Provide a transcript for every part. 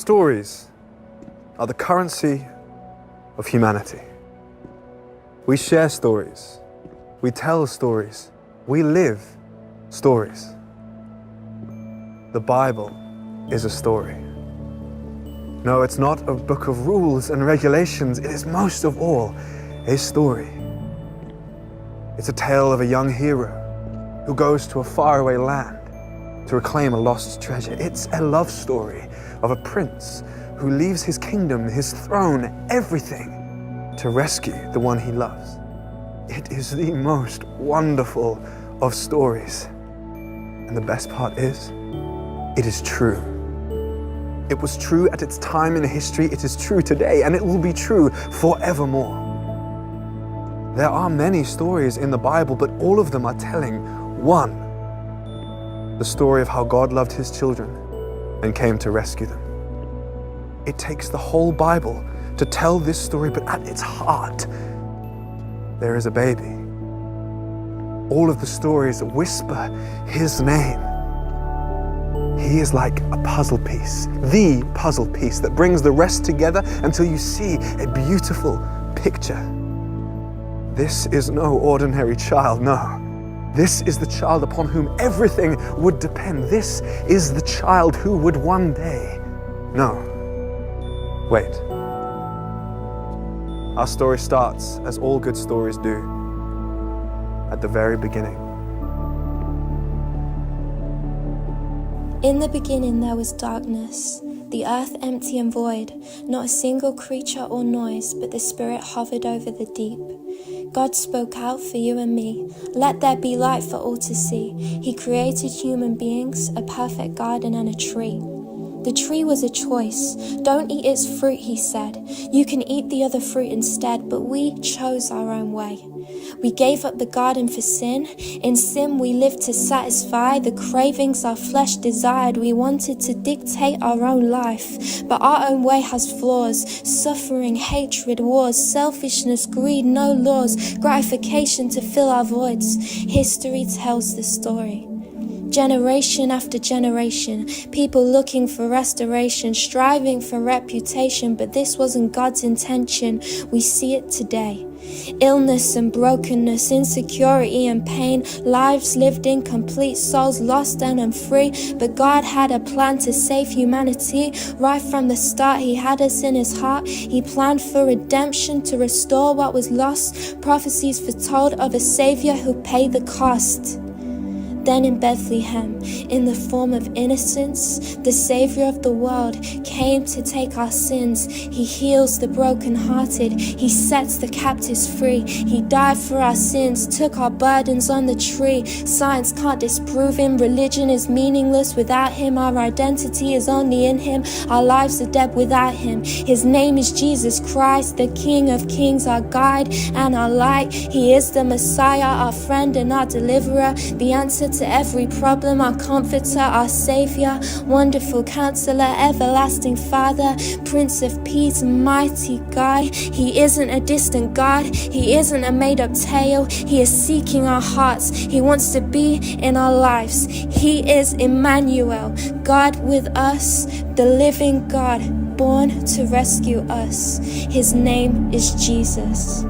Stories are the currency of humanity. We share stories, we tell stories, we live stories. The Bible is a story. No, it's not a book of rules and regulations, it is most of all a story. It's a tale of a young hero who goes to a faraway land to reclaim a lost treasure. It's a love story of a prince who leaves his kingdom, his throne, everything to rescue the one he loves. It is the most wonderful of stories. And the best part is, it is true. It was true at its time in history, it is true today, and it will be true forevermore. There are many stories in the Bible, but all of them are telling one, the story of how God loved his children and came to rescue them. It takes the whole Bible to tell this story, but at its heart, there is a baby. All of the stories whisper his name. He is like a puzzle piece, the puzzle piece that brings the rest together until you see a beautiful picture. This is no ordinary child, no. This is the child upon whom everything would depend. This is the child who would one day... No. Wait. Our story starts, as all good stories do, at the very beginning. In the beginning there was darkness, the earth empty and void, not a single creature or noise, but the Spirit hovered over the deep. God spoke out for you and me. Let there be light for all to see. He created human beings, a perfect garden and a tree. The tree was a choice. Don't eat its fruit, he said. You can eat the other fruit instead, but we chose our own way. We gave up the garden for sin. In sin we lived to satisfy the cravings our flesh desired. We wanted to dictate our own life, but our own way has flaws. Suffering, hatred, wars, selfishness, greed, no laws, gratification to fill our voids. History tells the story. Generation after generation, people looking for restoration, striving for reputation, but this wasn't God's intention. We see it today. Illness and brokenness, insecurity and pain, lives lived incomplete, souls lost and unfree. But God had a plan to save humanity. Right from the start, he had us in his heart. He planned for redemption to restore what was lost. Prophecies foretold of a Savior who paid the cost. Then in Bethlehem, in the form of innocence, the Savior of the world came to take our sins. He heals the brokenhearted. He sets the captives free. He died for our sins, took our burdens on the tree. Science can't disprove him. Religion is meaningless without him. Our identity is only in him. Our lives are dead without him. His name is Jesus Christ, the King of Kings, our guide and our light. He is the Messiah, our friend and our deliverer, the answer to every problem, our comforter, our Savior, wonderful counselor, everlasting Father, Prince of Peace, mighty God. He isn't a distant God. He isn't a made-up tale. He is seeking our hearts. He wants to be in our lives. He is Emmanuel, God with us, the living God, born to rescue us. His name is Jesus.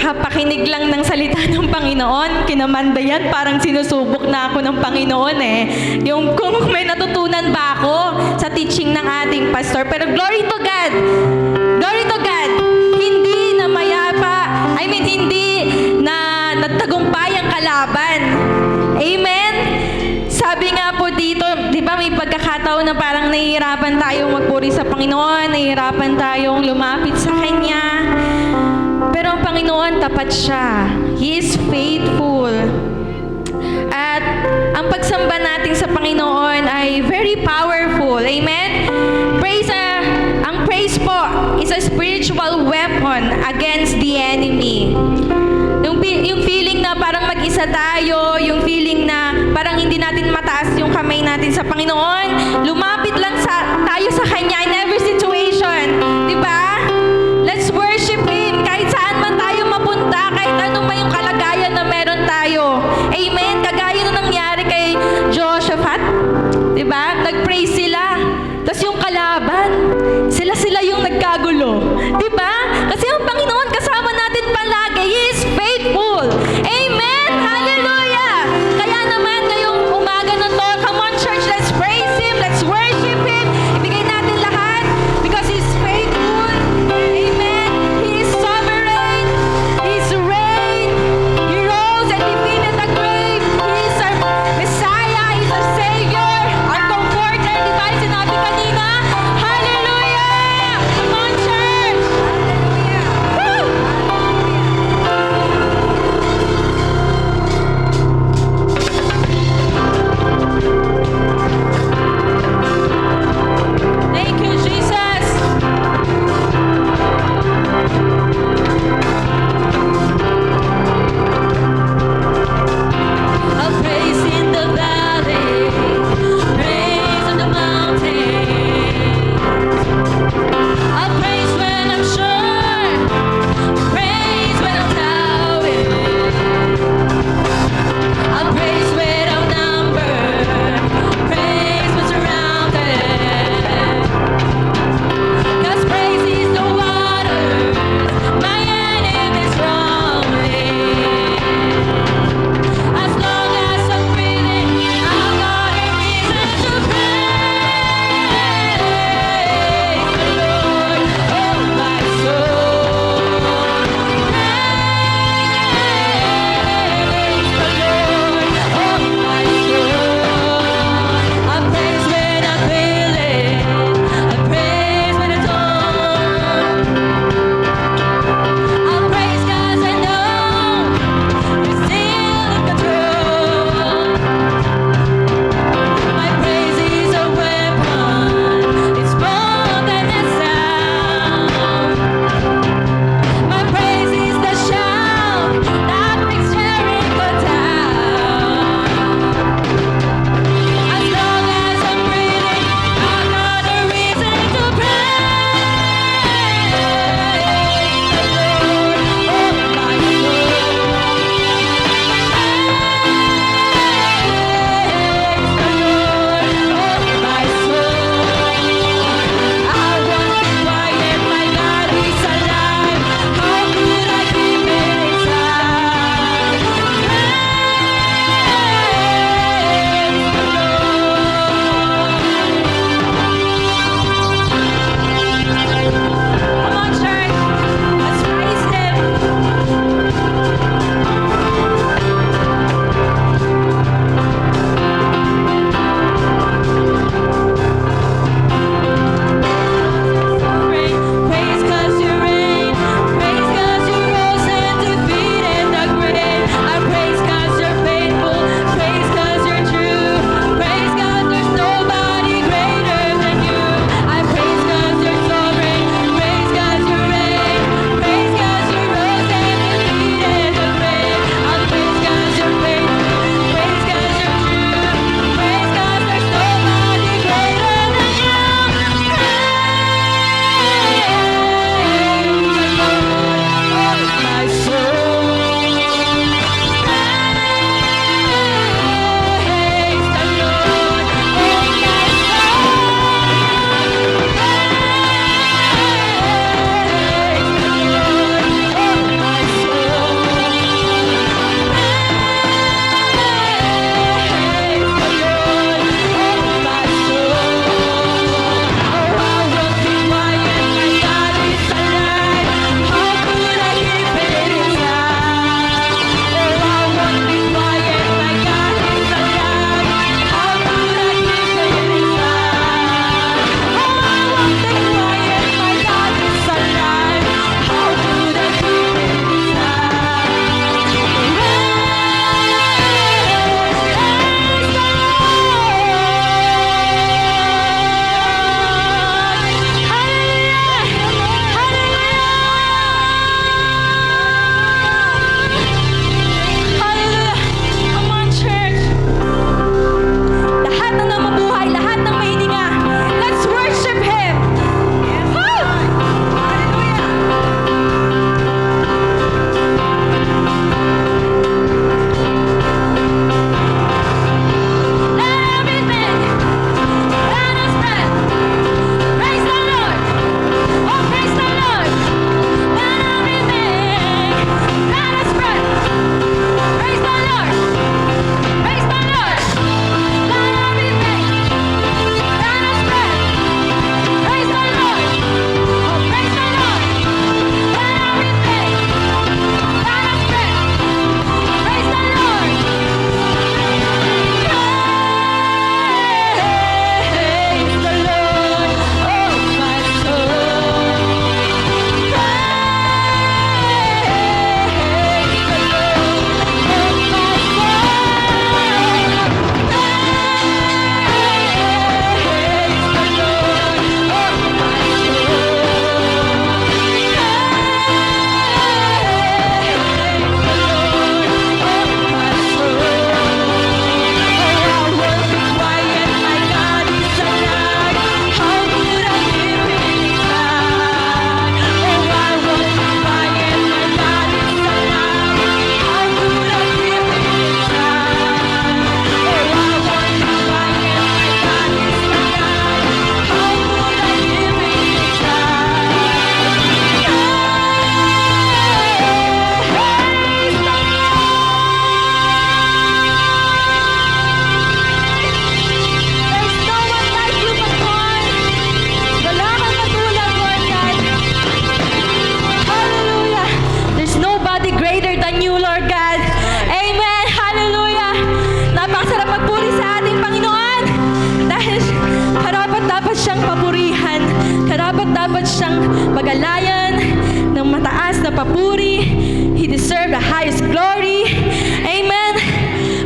kakapakinig lang ng salita ng Panginoon, kinamanda yan, parang sinusubok na ako ng Panginoon eh. Yung kung may natutunan ba ako sa teaching ng ating pastor. Pero glory to God! Glory to God! Hindi na mayapa, hindi na nagtagumpay ang kalaban. Amen? Sabi nga po dito, di ba may pagkakataon na parang nahihirapan tayong magpuri sa Panginoon, nahihirapan tayong lumapit sa Kanya. Pero ang Panginoon, tapat siya. He is faithful. At ang pagsamba natin sa Panginoon ay very powerful. Amen? Ang praise po is a spiritual weapon against the enemy. Yung feeling na parang mag-isa tayo, yung feeling na parang hindi natin mataas yung kamay natin sa Panginoon, lumapit lang tayo sa Kanya in every situation. Di ba? Let's worship Him kahit saan man tayo mapunta, kahit ano man yung kalagayan na meron tayo. Amen? Kagaya na nangyari kay Jehoshaphat. Di ba? Nag-praise sila. Tapos yung kalaban, sila yung nagkagulo. Di ba? Kasi ang Panginoon kasama natin palagi. He is faithful. Amen? Hallelujah! Kaya naman ngayong umaga na to, come on church, let's praise Him, let's worship Him. Ibigay natin lahat because He's faithful. Amen? He is sovereign. He's reign. He rose and defeated the grave. He is our Messiah. He's our Savior. Our Comforter. Di ba? Sinabi kanina. Hallelujah! Come on church! Hallelujah! Woo! siyang papurihan. Karapat-dapat siyang pagalayan ng mataas na papuri. He deserved the highest glory. Amen.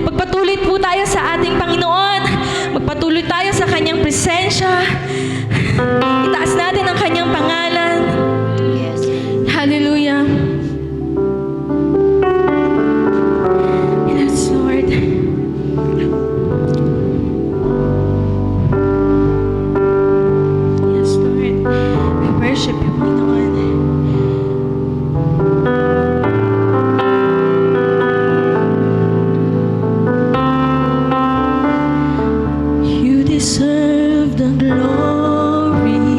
Magpatuloy po tayo sa ating Panginoon. Magpatuloy tayo sa Kanyang presensya. Itaas natin ang Kanyang pangalan. Yes. Hallelujah. Yes, Lord. Yes, Lord. We worship you, Panginoon. You deserve the glory.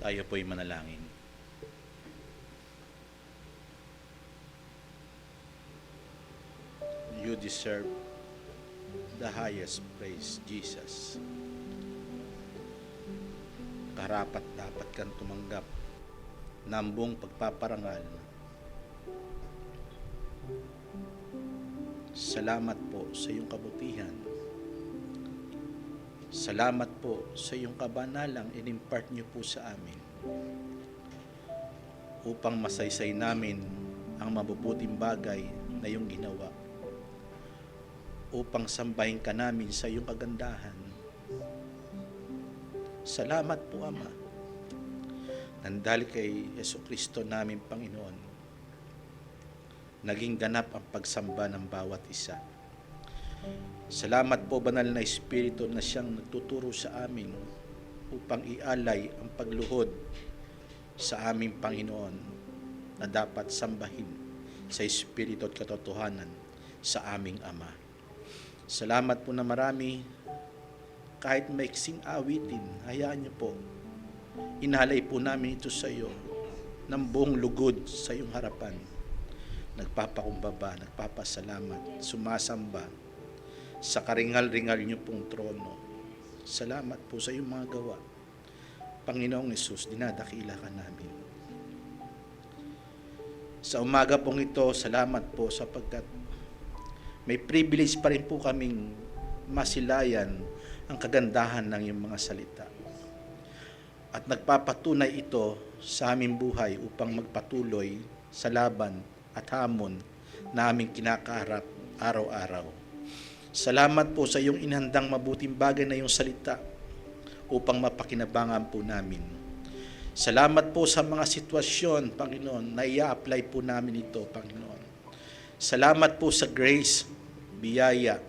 Tayo po'y manalangin. You deserve the highest praise, Jesus. Karapat dapat kang tumanggap ng buong pagpaparangal. Salamat po sa iyong kabutihan. Salamat po sa iyong kabanalang inimpart niyo po sa amin upang masaysay namin ang mabubuting bagay na iyong ginawa, upang sambahin ka namin sa iyong kagandahan. Salamat po, Ama, nang dahil kay Jesucristo namin Panginoon, naging ganap ang pagsamba ng bawat isa. Salamat po, Banal na Espiritu, na siyang nagtuturo sa amin upang ialay ang pagluhod sa aming Panginoon na dapat sambahin sa Espiritu at katotohanan sa aming Ama. Salamat po na marami, kahit maiksing awitin, hayaan niyo po, inalay po namin ito sa iyo ng buong lugod sa iyong harapan. Nagpapakumbaba, nagpapasalamat, sumasamba sa karingal-ringal niyo pong trono. Salamat po sa iyong mga gawa. Panginoong Hesus, dinadakila ka namin. Sa umaga pong ito, salamat po sapagkat may privilege pa rin po kaming masilayan ang kagandahan ng iyong mga salita. At nagpapatunay ito sa aming buhay upang magpatuloy sa laban at hamon na aming kinakaharap araw-araw. Salamat po sa iyong inhandang mabuting bagay na iyong salita upang mapakinabangan po namin. Salamat po sa mga sitwasyon, Panginoon, na i-apply po namin ito, Panginoon. Salamat po sa grace, biyaya,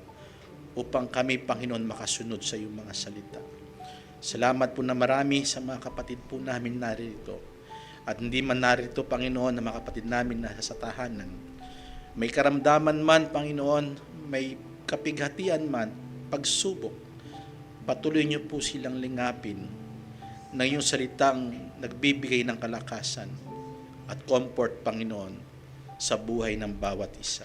upang kami, Panginoon, makasunod sa iyong mga salita. Salamat po na marami sa mga kapatid po namin narito. At hindi man narito, Panginoon, na mga kapatid namin na sa tahanan. May karamdaman man, Panginoon, may kapighatian man, pagsubok, patuloy niyo po silang lingapin ng iyong salitang nagbibigay ng kalakasan at comfort, Panginoon, sa buhay ng bawat isa.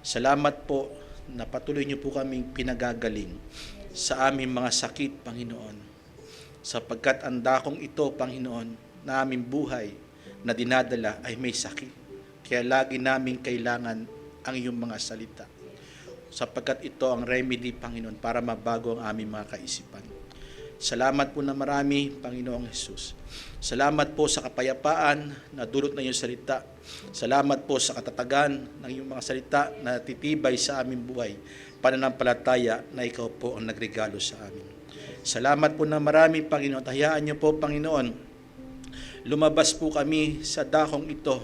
Salamat po na patuloy niyo po kaming pinagagaling sa aming mga sakit, Panginoon, sapagkat ang dakong ito, Panginoon, na aming buhay na dinadala ay may sakit. Kaya lagi namin kailangan ang iyong mga salita, sapagkat ito ang remedy, Panginoon, para mabago ang aming mga kaisipan. Salamat po na marami, Panginoong Hesus. Salamat po sa kapayapaan na dulot ng iyong salita. Salamat po sa katatagan ng iyong mga salita na titibay sa aming buhay, pananampalataya na ikaw po ang nagregalo sa amin. Salamat po na marami, Panginoon. Hayaan niyo po, Panginoon, lumabas po kami sa dakong ito,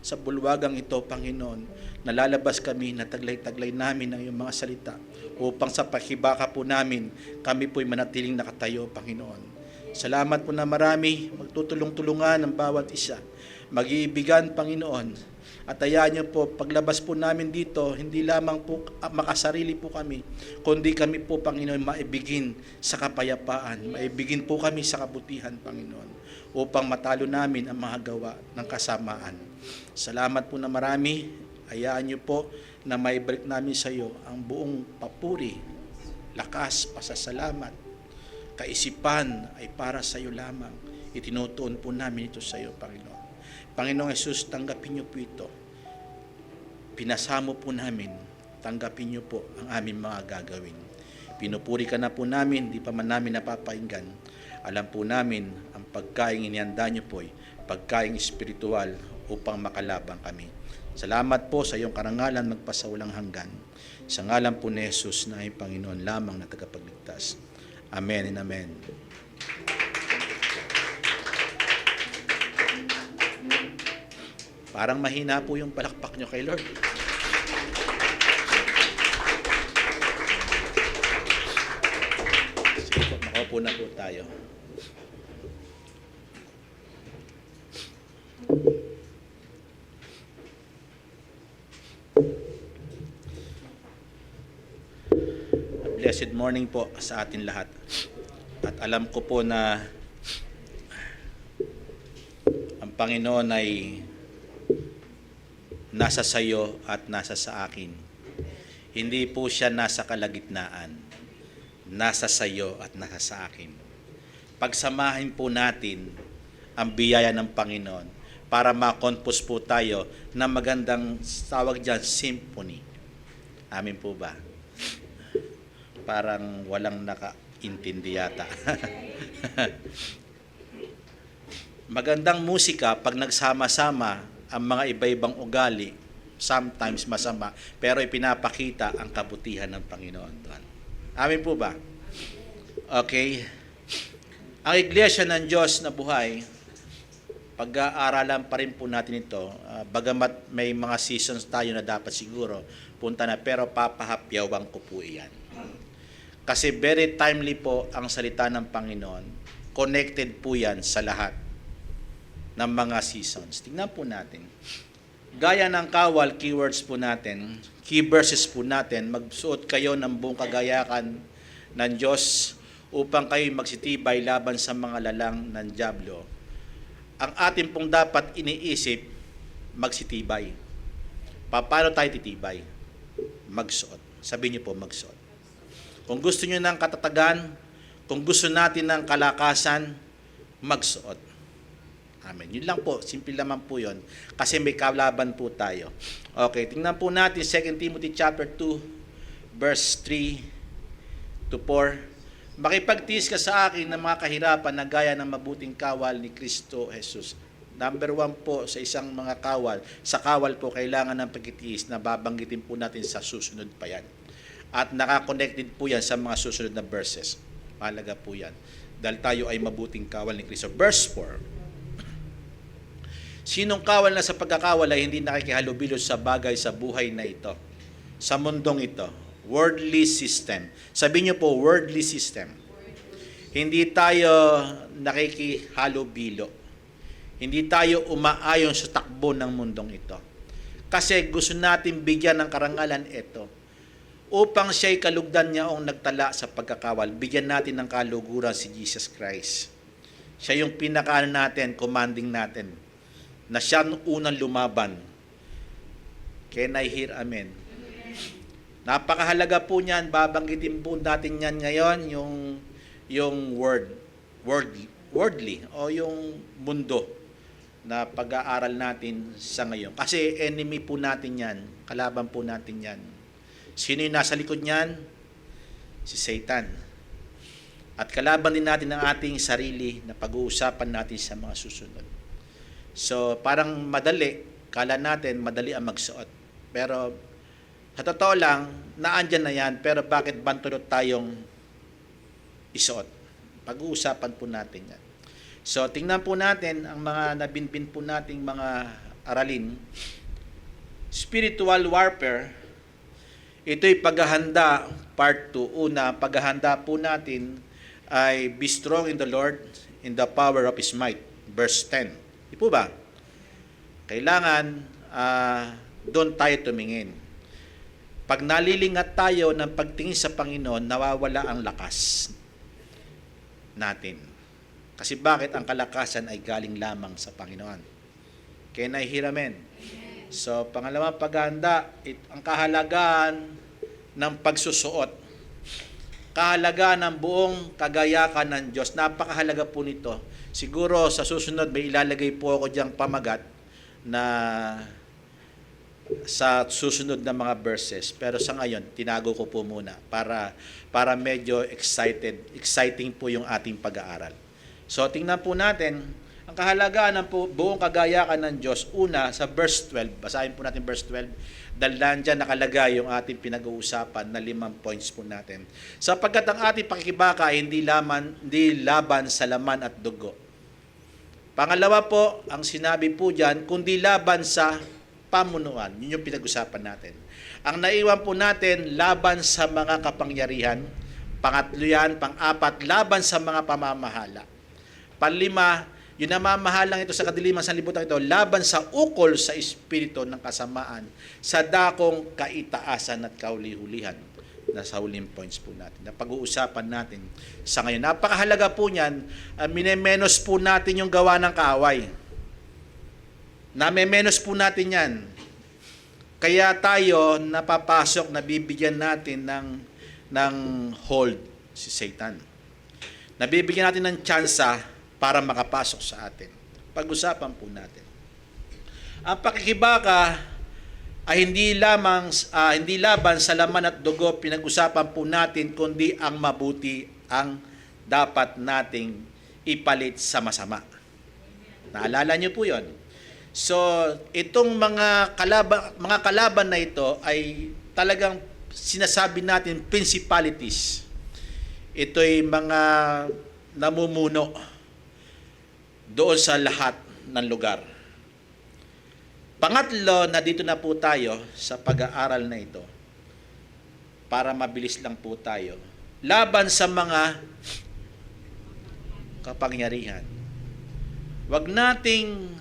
sa bulwagang ito, Panginoon. Nalalabas kami na taglay-taglay namin ng iyong mga salita upang sa pakibaka po namin, kami po'y manatiling nakatayo, Panginoon. Salamat po na marami, magtutulong-tulungan ng bawat isa, mag-iibigan, Panginoon. At hayaan niyo po, paglabas po namin dito, hindi lamang po makasarili po kami, kundi kami po, Panginoon, maibigin sa kapayapaan, maibigin po kami sa kabutihan, Panginoon, upang matalo namin ang mga gawa ng kasamaan. Salamat po na marami. Hayaan niyo po na maibalik namin sa iyo ang buong papuri, lakas, pasasalamat, kaisipan ay para sa iyo lamang. Itinutuon po namin ito sa iyo, Panginoon. Panginoong Hesus, tanggapin niyo po ito. Pinasamo po namin, tanggapin niyo po ang aming mga gagawin. Pinupuri ka na po namin, di pa man namin napapainggan. Alam po namin, ang pagkaing inihanda niyo po ay pagkaing espiritual upang makalabang kami. Salamat po sa iyong karangalan magpasawalang hanggan. Sa ngalan po ni Jesus na ay Panginoon lamang na tagapagligtas. Amen and amen. Parang mahina po yung palakpak nyo kay Lord. Sige po, makaupo na po tayo. Blessed morning po sa atin lahat. At alam ko po na Ang Panginoon ay nasa sayo at nasa sa akin. Hindi po siya nasa kalagitnaan. Nasa sayo at nasa sa akin. Pagsamahin po natin ang biyaya ng Panginoon para makompose po tayo ng magandang tawag dyan, symphony. Amin po ba? Parang walang nakaintindi yata. Magandang musika pag nagsama-sama ang mga iba-ibang ugali, sometimes masama, pero ipinapakita ang kabutihan ng Panginoon doon. Amin po ba? Okay. Ang Iglesia ng Diyos na buhay, pag-aaralan pa rin po natin ito, bagamat may mga seasons tayo na dapat siguro punta na, pero papahapyawan ko po iyan. Kasi very timely po ang salita ng Panginoon. Connected po yan sa lahat ng mga seasons. Tingnan po natin. Gaya ng kawal, keywords po natin, key verses po natin, magsuot kayo ng buong kagayakan ng Diyos upang kayo magsitibay laban sa mga lalang ng dyablo. Ang atin pong dapat iniisip, magsitibay. Paano tayo titibay? Magsuot. Sabihin niyo po, magsuot. Kung gusto niyo ng katatagan, kung gusto natin ng kalakasan, magsuot. Amen. Yun lang po. Simple naman po yun. Kasi may kalaban po tayo. Okay, tingnan po natin 2 Timothy chapter 2, verse 3 to 4. Makipagtiis ka sa akin ng mga kahirapan na gaya ng mabuting kawal ni Kristo Jesus. Number 1 po sa isang mga kawal. Sa kawal po kailangan ng pagtitiis na babanggitin po natin sa susunod pa yan. At nakakonected po yan sa mga susunod na verses. Mahalaga po yan. Dahil tayo ay mabuting kawal ni Kristo. Verse 4. Sinong kawal na sa pagkakawal ay hindi nakikihalubilo sa bagay sa buhay na ito, sa mundong ito. Worldly system. Sabihin niyo po, worldly system. Hindi tayo nakikihalubilo. Hindi tayo umaayon sa takbo ng mundong ito. Kasi gusto natin bigyan ng karangalan ito. Upang siya'y kalugdan niya ang nagtala sa pagkakawal, bigyan natin ng kaluguran si Jesus Christ. Siya yung pinakaano natin, commanding natin, na siya unang lumaban. Can I hear amen? Napakahalaga po niyan, babanggitin po natin yan ngayon, yung worldly, o yung mundo na pag-aaral natin sa ngayon. Kasi enemy po natin yan, kalaban po natin yan. Sino yung nasa likod niyan? Si Satan. At kalaban din natin ang ating sarili na pag-uusapan natin sa mga susunod. So, parang madali, kala natin madali ang magsuot. Pero, sa totoo lang, naandyan na yan, pero bakit bantulot tayong isuot? Pag-uusapan po natin yan. So, tingnan po natin ang mga nabinbin po nating mga aralin. Spiritual warfare, ito'y paghahanda, part 2. Una, paghahanda po natin ay be strong in the Lord, in the power of His might. Verse 10. Di po ba? Kailangan doon tayo tumingin. Pag nalilingat tayo ng pagtingin sa Panginoon, nawawala ang lakas natin. Kasi bakit? Ang kalakasan ay galing lamang sa Panginoon. Can I hear amen? So, pangalawang paghahanda, ang kahalagaan ng pagsusuot. Kahalagaan ng buong kagayakan ng Diyos. Napakahalaga po nito. Siguro sa susunod may ilalagay po ako diyang pamagat na sa susunod na mga verses. Pero sa ngayon, tinago ko po muna para medyo exciting po yung ating pag-aaral. So, tingnan po natin, ang kahalagaan ng buong kagayakan ng Diyos, una, sa verse 12, basahin po natin verse 12, dahil dyan nakalagay yung ating pinag-uusapan na 5 points po natin. Sapagkat ang ating pakikibaka ay hindi laban sa laman at dugo. Pangalawa po, ang sinabi po dyan, kundi laban sa pamunuan. Yun yung pinag-usapan natin. Ang naiwan po natin, laban sa mga kapangyarihan. Pangatlo yan, pang-apat, laban sa mga pamamahala. Panlima, yung namamahalang ito sa kadiliman sa libutan ito, laban sa ukol sa espiritu ng kasamaan, sa dakong kaitaasan at kaulihulihan. Nasa huling points po natin, na pag-uusapan natin sa ngayon. Napakahalaga po niyan, minemenos po natin yung gawa ng kaaway. Namemenos po natin yan. Kaya tayo napapasok, nabibigyan natin ng hold si Satan. Nabibigyan natin ng tsansa para makapasok sa atin. Pag-usapan po natin. Ang pakikibaka ay hindi laban sa laman at dugo, pinag-usapan po natin, kundi ang mabuti ang dapat nating ipalit sa masama. Naalala niyo po 'yon. So, itong mga kalaban na ito ay talagang sinasabi natin principalities. Ito'y mga namumuno doon sa lahat ng lugar. Pangatlo, na dito na po tayo sa pag-aaral na ito para mabilis lang po tayo. Laban sa mga kapangyarihan. Wag nating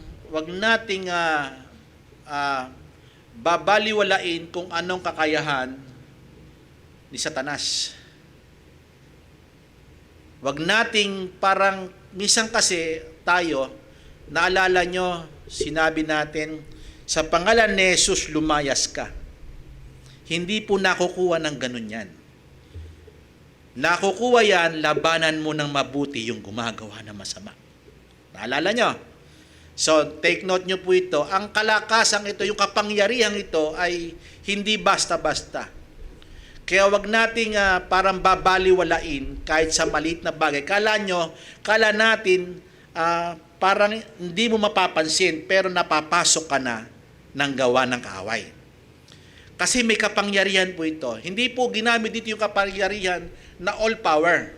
babaliwalain kung anong kakayahan ni Satanas. Wag nating parang minsan kasi tayo, naalala nyo, sinabi natin, sa pangalan ni Jesus lumayas ka. Hindi po nakukuha ng ganun yan. Nakukuha yan, labanan mo ng mabuti yung gumagawa ng masama. Naalala nyo? So, take note nyo po ito. Ang kalakasang ito, yung kapangyarihang ito ay hindi basta-basta. Kaya wag nating parang babaliwalain kahit sa maliit na bagay. Kala natin parang hindi mo mapapansin pero napapasok ka na ng gawa ng kaaway. Kasi may kapangyarihan po ito. Hindi po ginamit dito yung kapangyarihan na all power.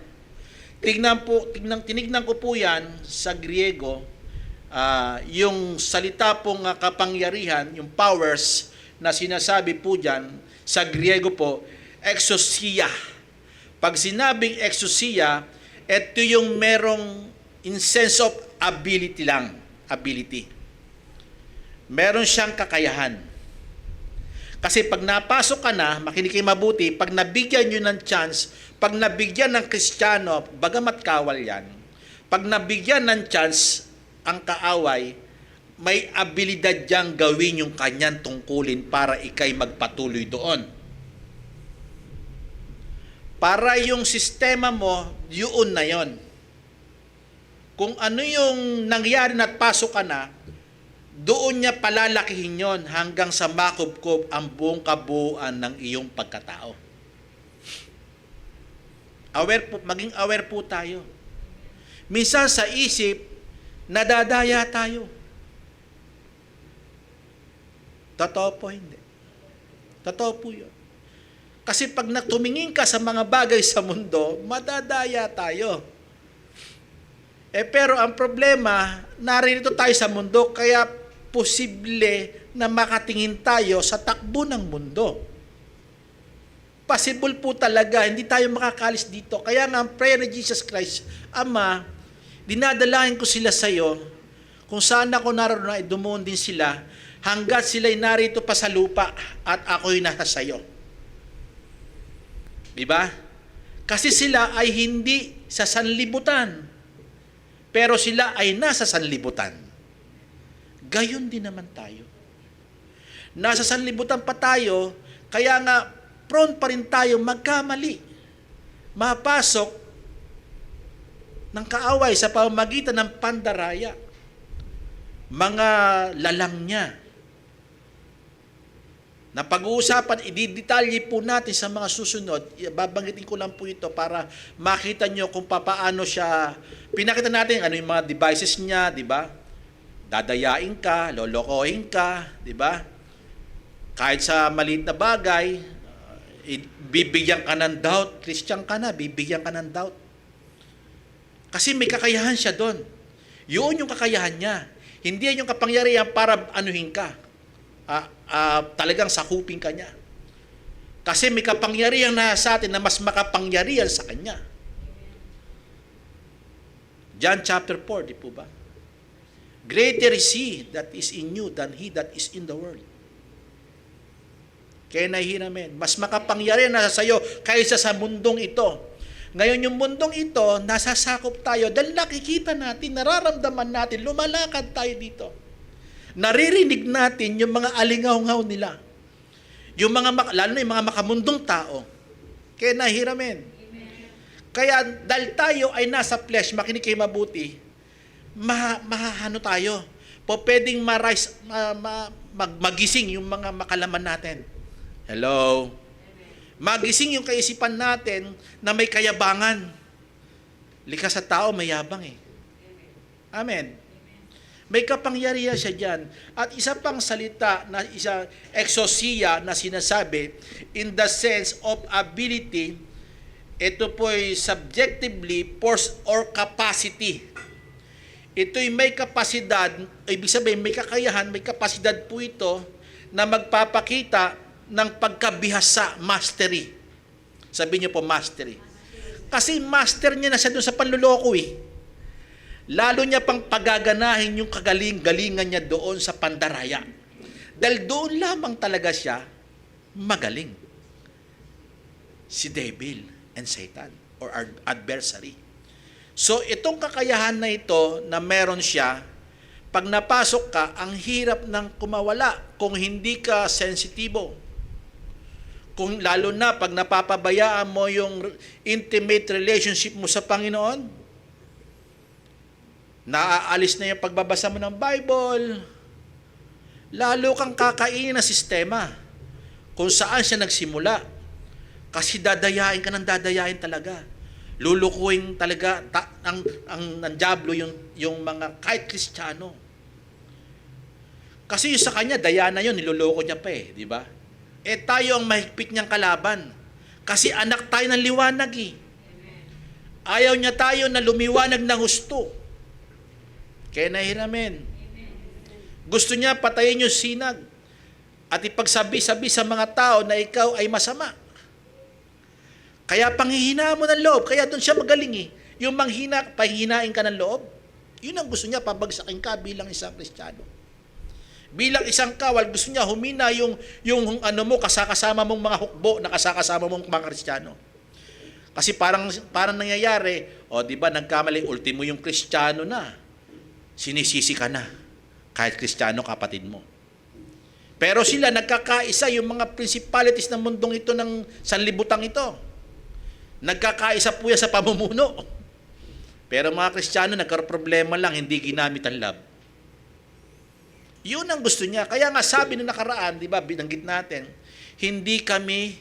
Tinignan ko po yan sa Griego, yung salita pong kapangyarihan, yung powers na sinasabi po dyan, sa Griego po, exousia. Pag sinabing exousia, ito yung merong in sense of ability lang. Ability. Meron siyang kakayahan. Kasi pag napasok ka na, makinig kayo mabuti, pag nabigyan nyo ng chance, pag nabigyan ng Kristiyano, bagamat kawal yan, pag nabigyan ng chance ang kaaway, may abilidad diyang gawin yung kanyang tungkulin para ikay magpatuloy doon. Para yung sistema mo, yun na yon. Kung ano yung nangyari na at pasok ka na, doon niya palalakihin yon hanggang sa makubkob ang buong kabuuan ng iyong pagkatao. Maging aware po tayo. Minsan sa isip, nadadaya tayo. Totoo po, hindi. Totoo po yun. Kasi pag tumingin ka sa mga bagay sa mundo, madadaya tayo. Pero ang problema, narito tayo sa mundo, kaya posible na makatingin tayo sa takbo ng mundo. Possible po talaga, hindi tayo makakalis dito. Kaya nga ang prayer ni Jesus Christ, Ama, dinadalahin ko sila sa iyo, kung saan ako naroon ay dumuon din sila, hanggat sila'y narito pa sa lupa at ako'y nasa sa iyo. Diba? Kasi sila ay hindi sa sanlibutan, pero sila ay nasa sanlibutan. Gayon din naman tayo. Nasa sanlibutan pa tayo, kaya nga prone pa rin tayo magkamali. Mapasok ng kaaway sa pamamagitan ng pandaraya. Mga lalang niya. Na pag-uusapan, ididetalye po natin sa mga susunod. Babanggitin ko lang po ito para makita nyo kung paano siya. Pinakita natin ano yung mga devices niya, di ba? Dadayain ka, lolokohin ka, di ba? Kahit sa maliit na bagay, bibigyan ka ng doubt. Christian ka na, bibigyan ka ng doubt. Kasi may kakayahan siya doon. Yun yung kakayahan niya. Hindi yan yung kapangyarihan para anuhin ka. Talagang sakupin ka niya. Kasi may kapangyarihan na sa atin na mas makapangyarihan sa kanya. John chapter 4, di po ba? Greater is He that is in you than he that is in the world. Kaya nahihiramin. Mas makapangyarihan na sa iyo kaysa sa mundong ito. Ngayon yung mundong ito, nasasakop tayo dahil nakikita natin, nararamdaman natin, lumalakad tayo dito. naririnig natin yung mga alingaw-ngaw nila. Yung lalo na yung mga makamundong tao. Kaya nahiramin. Kaya dahil tayo ay nasa flesh, makinig kayo mabuti, mahahano tayo. Pwedeng magising yung mga makalaman natin. Hello? Magising yung kaisipan natin na may kayabangan. Likas sa tao, may yabang eh. Amen. May kapangyarihan siya dyan. At isa pang salita na exousia na sinasabi, in the sense of ability, ito po'y subjectively force or capacity. Ito'y may kapasidad, ibig sabihin may kakayahan, may kapasidad po ito na magpapakita ng pagkabihasa, mastery. Sabihin niyo po, mastery. Kasi master niya na siya doon sa panluloko eh. Lalo niya pang pagaganahin yung kagaling-galingan niya doon sa pandaraya. Dahil doon lamang talaga siya magaling. Si devil and Satan or adversary. So itong kakayahan na ito na meron siya, pag napasok ka, ang hirap ng kumawala kung hindi ka sensitibo. Kung lalo na pag napapabayaan mo yung intimate relationship mo sa Panginoon, naaalis na yung pagbabasa mo ng Bible, lalo kang kakainin ng sistema kung saan siya nagsimula. Kasi dadayain ka ng dadayain talaga. Lulukuhin talaga ng diablo yung mga kahit Kristiyano. Kasi yung sa kanya, daya na yun, niloloko niya pa eh, di ba? Eh tayo ang mahigpit niyang kalaban. Kasi anak tayo ng liwanag eh. Ayaw niya tayo na lumiwanag ng gusto. Kaya nahiramin. Gusto niya patayin yung sinag at ipagsabi-sabi sa mga tao na ikaw ay masama. Kaya panghihinaan mo ng loob. Kaya doon siya magaling eh. Yung pahihinain ka ng loob, yun ang gusto niya, pabagsakin ka bilang isang Kristiyano. Bilang isang kawal, gusto niya humina yung kasakasama mong mga hukbo na kasakasama mong mga Kristiyano. Kasi parang nangyayari, di ba, nagkamali, ultimo yung Kristiyano na. Sinisisi ka na, kahit Kristiyano kapatid mo. Pero sila nagkakaisa, yung mga principalities ng mundong ito, ng sanlibutang ito. Nagkakaisa po yan sa pamumuno. Pero mga Kristiyano, nagkaroon lang, hindi ginamit ang love. Yun ang gusto niya. Kaya nga sabi na nakaraan, di ba, binanggit natin, hindi kami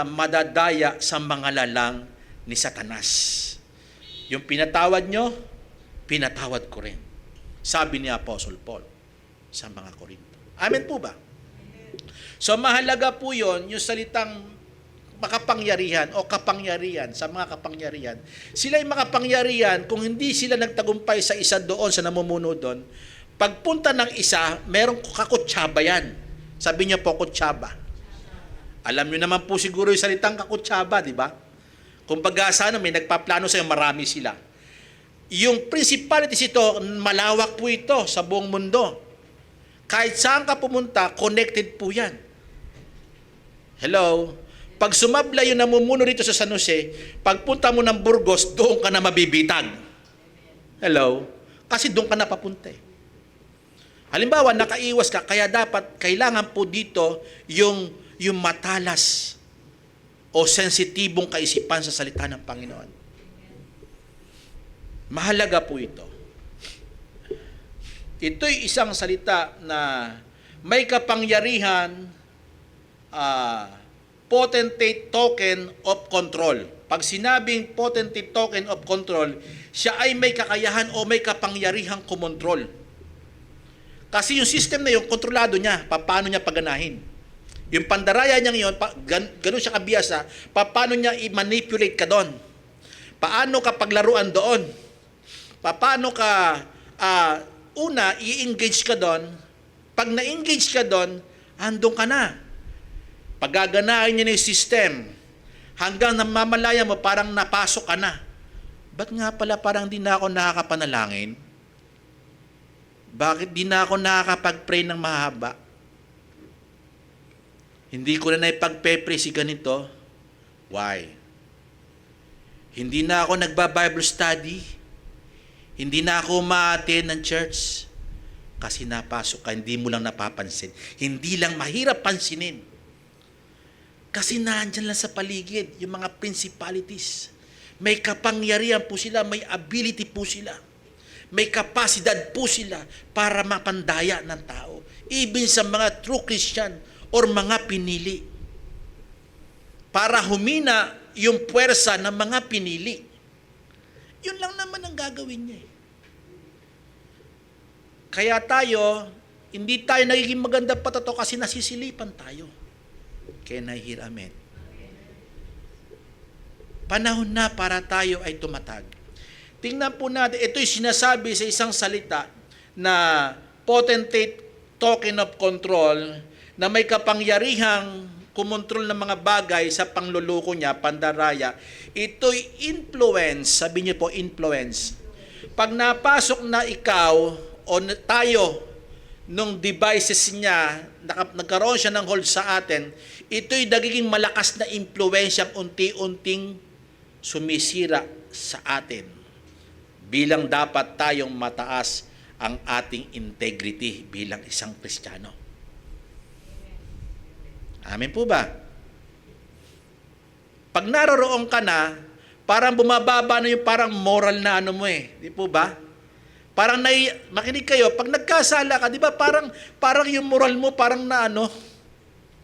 madadaya sa mga lalang ni Satanas. Yung pinatawad nyo, pinatawad ko rin. Sabi ni Apostle Paul sa mga Korinto. Amen po ba? So mahalaga po yun, yung salitang makapangyarihan o kapangyarihan sa mga kapangyarihan. Sila ay makapangyarihan kung hindi sila nagtagumpay sa isa doon, sa namumuno doon. Pagpunta ng isa, merong kakutsaba yan. Sabi niya po, kutsaba. Alam niyo naman po siguro yung salitang kakutsaba, di ba? Kung pag-asa may nagpaplano sa'yo, marami sila. Yung principalities ito, malawak po ito sa buong mundo. Kahit saan ka pumunta, connected po yan. Hello? Pag sumabla yung namumuno rito sa San Jose, pagpunta mo ng Burgos, doon ka na mabibitag. Hello? Kasi doon ka na papunta eh. Halimbawa, nakaiwas ka, kaya kailangan po dito yung matalas o sensitibong kaisipan sa salita ng Panginoon. Mahalaga po ito. Ito'y isang salita na may kapangyarihan, potentate token of control. Pag sinabing potentate token of control, siya ay may kakayahan o may kapangyarihang kumontrol. Kasi yung system na yun, kontrolado niya, paano niya paganahin. Yung pandaraya niya yun, ganun siya kabiyasa, paano niya i-manipulate ka doon. Paano ka paglaruan doon. Paano ka, i-engage ka doon. Pag na-engage ka doon, andun ka na. Pagaganahin niya na yung system, hanggang namamalaya mo, parang napasok ka na. Ba't nga pala parang di na ako nakakapanalangin? Bakit di na ako nakakapag-pray ng mahaba? Hindi ko na naipag-pray si ganito. Why? Hindi na ako nagba-Bible study. Hindi na ako ma-attend ng church. Kasi napasok ka, hindi mo lang napapansin. Hindi lang mahirap pansinin. Kasi nandyan lang sa paligid yung mga principalities. May kapangyarihan po sila, may ability po sila. May kapasidad po sila para mapandaya ng tao. Even sa mga true Christian or mga pinili. Para humina yung puwersa ng mga pinili. Yun lang naman ang gagawin niya eh. Kaya tayo, hindi tayo nagiging maganda patato kasi nasisilipan tayo. Can I hear amen? Panahon na para tayo ay tumatag. Tingnan po natin, ito'y sinasabi sa isang salita na potentate token of control na may kapangyarihang kumontrol ng mga bagay sa pangluluko niya, pandaraya. Ito'y influence, sabi niyo po influence. Pag napasok na ikaw o tayo nung devices niya, nagkaroon siya ng hold sa atin, ito'y nagiging malakas na impluensya unti-unting sumisira sa atin. Bilang dapat tayong mataas ang ating integrity bilang isang Kristiyano. Amen po ba? Pag naroroon ka na, parang bumababa na yung parang moral na ano mo eh. Di po ba? Parang makinig kayo, pag nagkasala ka, di ba parang yung moral mo parang na ano,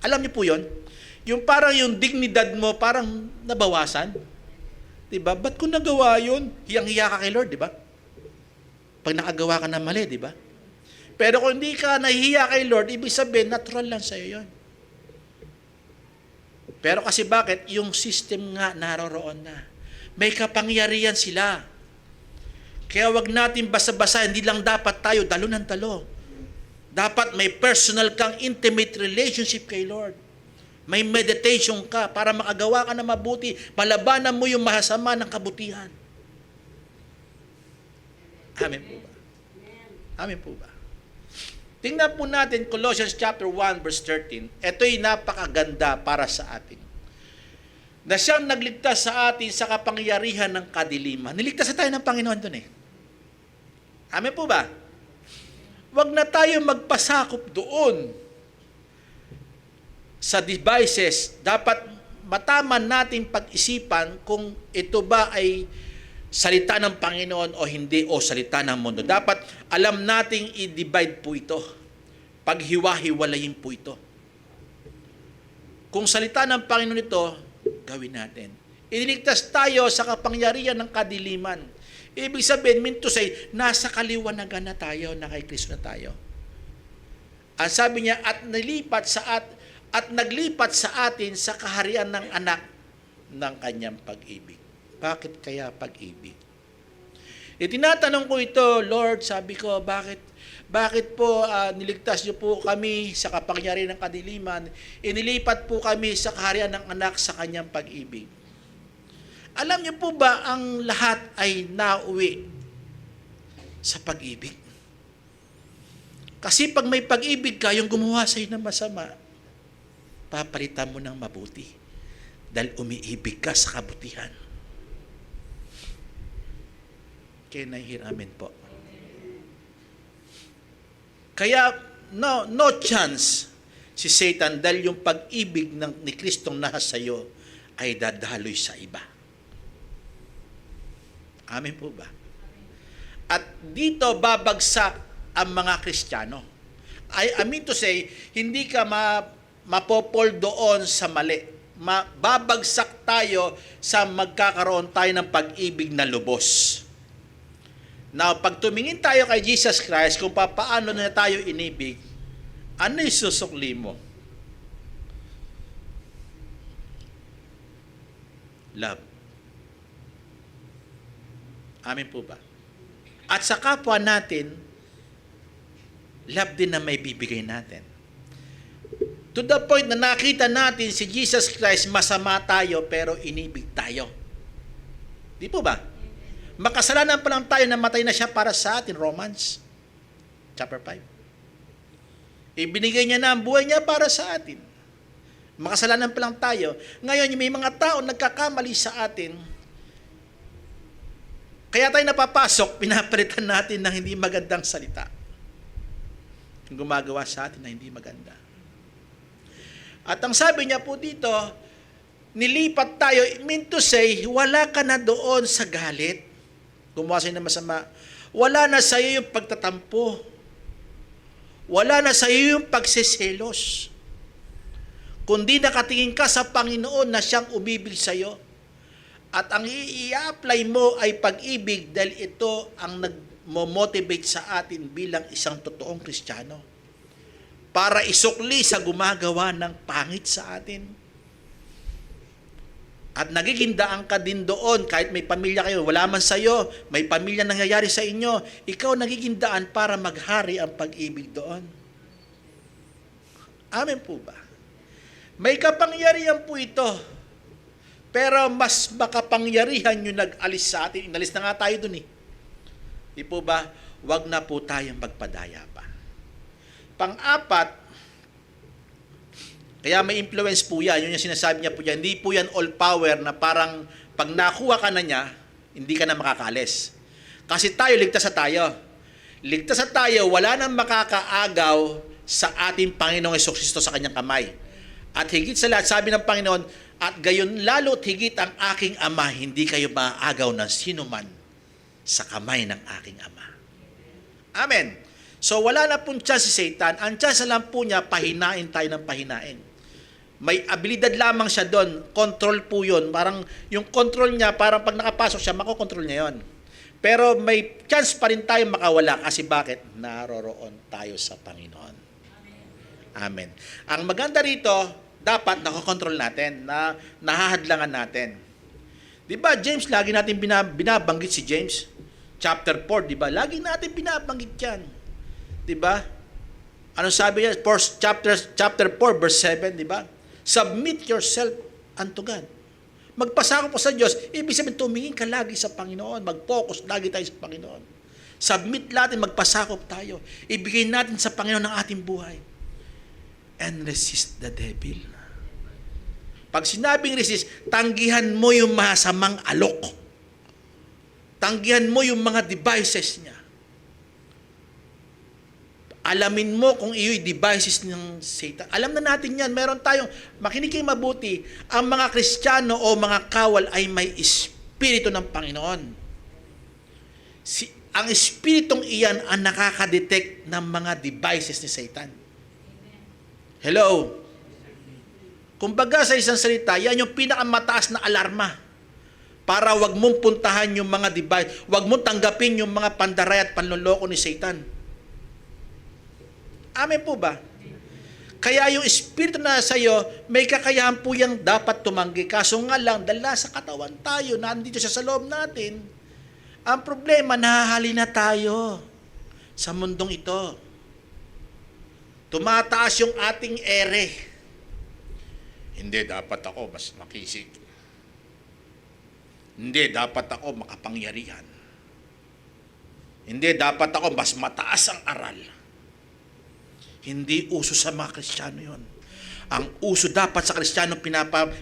alam niyo po yon, yung parang yung dignidad mo parang nabawasan. Di ba? Ba't ko nagawa yun? Hiyang-hiya ka kay Lord, di ba? Pag nakagawa ka na mali, di ba? Pero kung hindi ka nahihiya kay Lord, ibig sabihin, natural lang sa'yo yun. Pero kasi bakit? Yung system nga naroroon na. May kapangyarihan sila. Kaya wag natin basa-basa, hindi lang dapat tayo dalo ng talo. Dapat may personal kang intimate relationship kay Lord. May meditation ka para makagawa ka na mabuti. Palabanan mo yung masama ng kabutihan. Amen po ba? Amen po ba? Tingnan po natin Colossians chapter 1 verse 13. Ito'y napakaganda para sa atin. Na siyang nagligtas sa atin sa kapangyarihan ng kadiliman. Niligtas na tayo ng Panginoon doon eh. Amen po ba? Huwag na tayo magpasakop doon sa devices. Dapat mataman natin pag-isipan kung ito ba ay salita ng Panginoon o hindi o salita ng mundo. Dapat alam nating i-divide po ito. Paghiwa-hiwalayin po ito. Kung salita ng Panginoon ito, gawin natin. Iniligtas tayo sa kapangyarihan ng kadiliman. Ibig sabihin, mean to say, nasa kaliwanagan na tayo, na kay Kristo na tayo. Ang sabi niya, at naglipat sa atin sa kaharian ng anak ng kanyang pag-ibig. Bakit kaya pag-ibig? Tinatanong ko ito, Lord, sabi ko, bakit po niligtas niyo po kami sa kapangyarihan ng kadiliman, inilipat po kami sa kaharian ng anak sa kanyang pag-ibig. Alam niyo po ba ang lahat ay nauwi sa pag-ibig? Kasi pag may pag-ibig ka, yung gumawa sa'yo ng masama, papalitan mo ng mabuti dahil umiibig ka sa kabutihan. Can I hear amen po? Kaya no chance si Satan dahil yung pag-ibig ni Kristong nasa iyo ay dadaloy sa iba. Amen po ba? At dito babagsak ang mga Kristiyano. I mean to say, hindi ka mapopol doon sa mali. Babagsak tayo sa magkakaroon tayo ng pag-ibig na lubos. Now, pag tumingin tayo kay Jesus Christ, kung paano na tayo inibig, ano yung susukli mo? Love. Amen po ba? At sa kapwa natin, love din na may bibigay natin. To the point na nakita natin si Jesus Christ, masama tayo pero inibig tayo. Di po ba? Makasalanan pa lang tayo, namatay na siya para sa atin, Romans chapter 5. Ibinigay niya na ang buhay niya para sa atin. Makasalanan pa lang tayo. Ngayon, may mga tao nagkakamali sa atin. Kaya tayo napapasok, pinapalitan natin ng hindi magandang salita. yung gumagawa sa atin na hindi maganda. At ang sabi niya po dito, nilipat tayo, mean to say, wala ka na doon sa galit. Gumawa sa'yo ng masama. Wala na sa iyo yung pagtatampo. Wala na sa iyo yung pagseselos. Kundi nakatingin ka sa Panginoon na siyang umibig sa iyo. At ang i-apply mo ay pag-ibig dahil ito ang nag-motivate sa atin bilang isang totoong Kristiyano. Para isukli sa gumagawa ng pangit sa atin. At nagiging daan ka din doon, kahit may pamilya kayo, wala man sa iyo, may pamilya nangyayari sa inyo, ikaw nagiging daan para maghari ang pag-ibig doon. Amen po ba? May kapangyarihan po ito, pero mas makapangyarihan yung nag-alis sa atin. Inalis na nga tayo doon eh. Di po ba? Huwag na po tayong magpadaya pa. Pang-apat, kaya may influence po yan. Yun yung sinasabi niya po yan. Hindi po yan all power na parang pag nakuha ka na niya, hindi ka na makakalis. Kasi tayo, ligtas na tayo. Ligtas na tayo, wala nang makakaagaw sa ating Panginoong Jesucristo sa kanyang kamay. At higit sa lahat, sabi ng Panginoon, at gayon lalo't higit ang aking Ama, hindi kayo maaagaw ng sinuman sa kamay ng aking Ama. Amen. So wala na pong chance si Satan. Ang chance lang po niya, pahinain tayo ng pahinain. May abilidad lamang siya doon. Control po yun. Parang yung control niya, parang pag nakapasok siya, makokontrol niya yun. Pero may chance pa rin tayo makawala. Kasi bakit? Naroroon tayo sa Panginoon. Amen. Ang maganda rito, dapat nakokontrol natin, na nahahadlangan natin. Di ba, James, lagi natin binabanggit si James? Chapter 4, di ba? Lagi natin binabanggit yan. Di ba? Ano sabi niya? Chapter 4, verse 7, di ba? Submit yourself unto God. Magpasako po sa Diyos. Ibig sabihin, tumingin ka lagi sa Panginoon. Mag-focus lagi tayo sa Panginoon. Submit natin, magpasakop tayo. Ibigay natin sa Panginoon ang ating buhay. And resist the devil. Pag sinabing resist, tanggihan mo yung masamang alok. Tanggihan mo yung mga devices niya. Alamin mo kung iyo'y devices ng Satan. Alam na natin yan. Meron tayong, makinig kayo mabuti, ang mga Kristiyano o mga kawal ay may espiritu ng Panginoon. Ang espiritong iyan ang nakakadetect ng mga devices ni Satan. Hello? Kumbaga sa isang salita, yan yung pinakamataas na alarma para wag mong puntahan yung mga device, wag mong tanggapin yung mga pandaray at panloloko ni Satan. Amen po ba? Kaya yung espiritu na sa iyo, may kakayahan po yung dapat tumanggi. Kaso nga lang, dala sa katawan tayo, nandito siya sa loob natin. Ang problema, nahahali na tayo sa mundong ito. Tumataas yung ating ere. Hindi, dapat ako mas makisig. Hindi, dapat ako makapangyarihan. Hindi, dapat ako mas mataas ang aral. Hindi uso sa mga Kristiyano yun. Ang uso dapat sa Kristiyano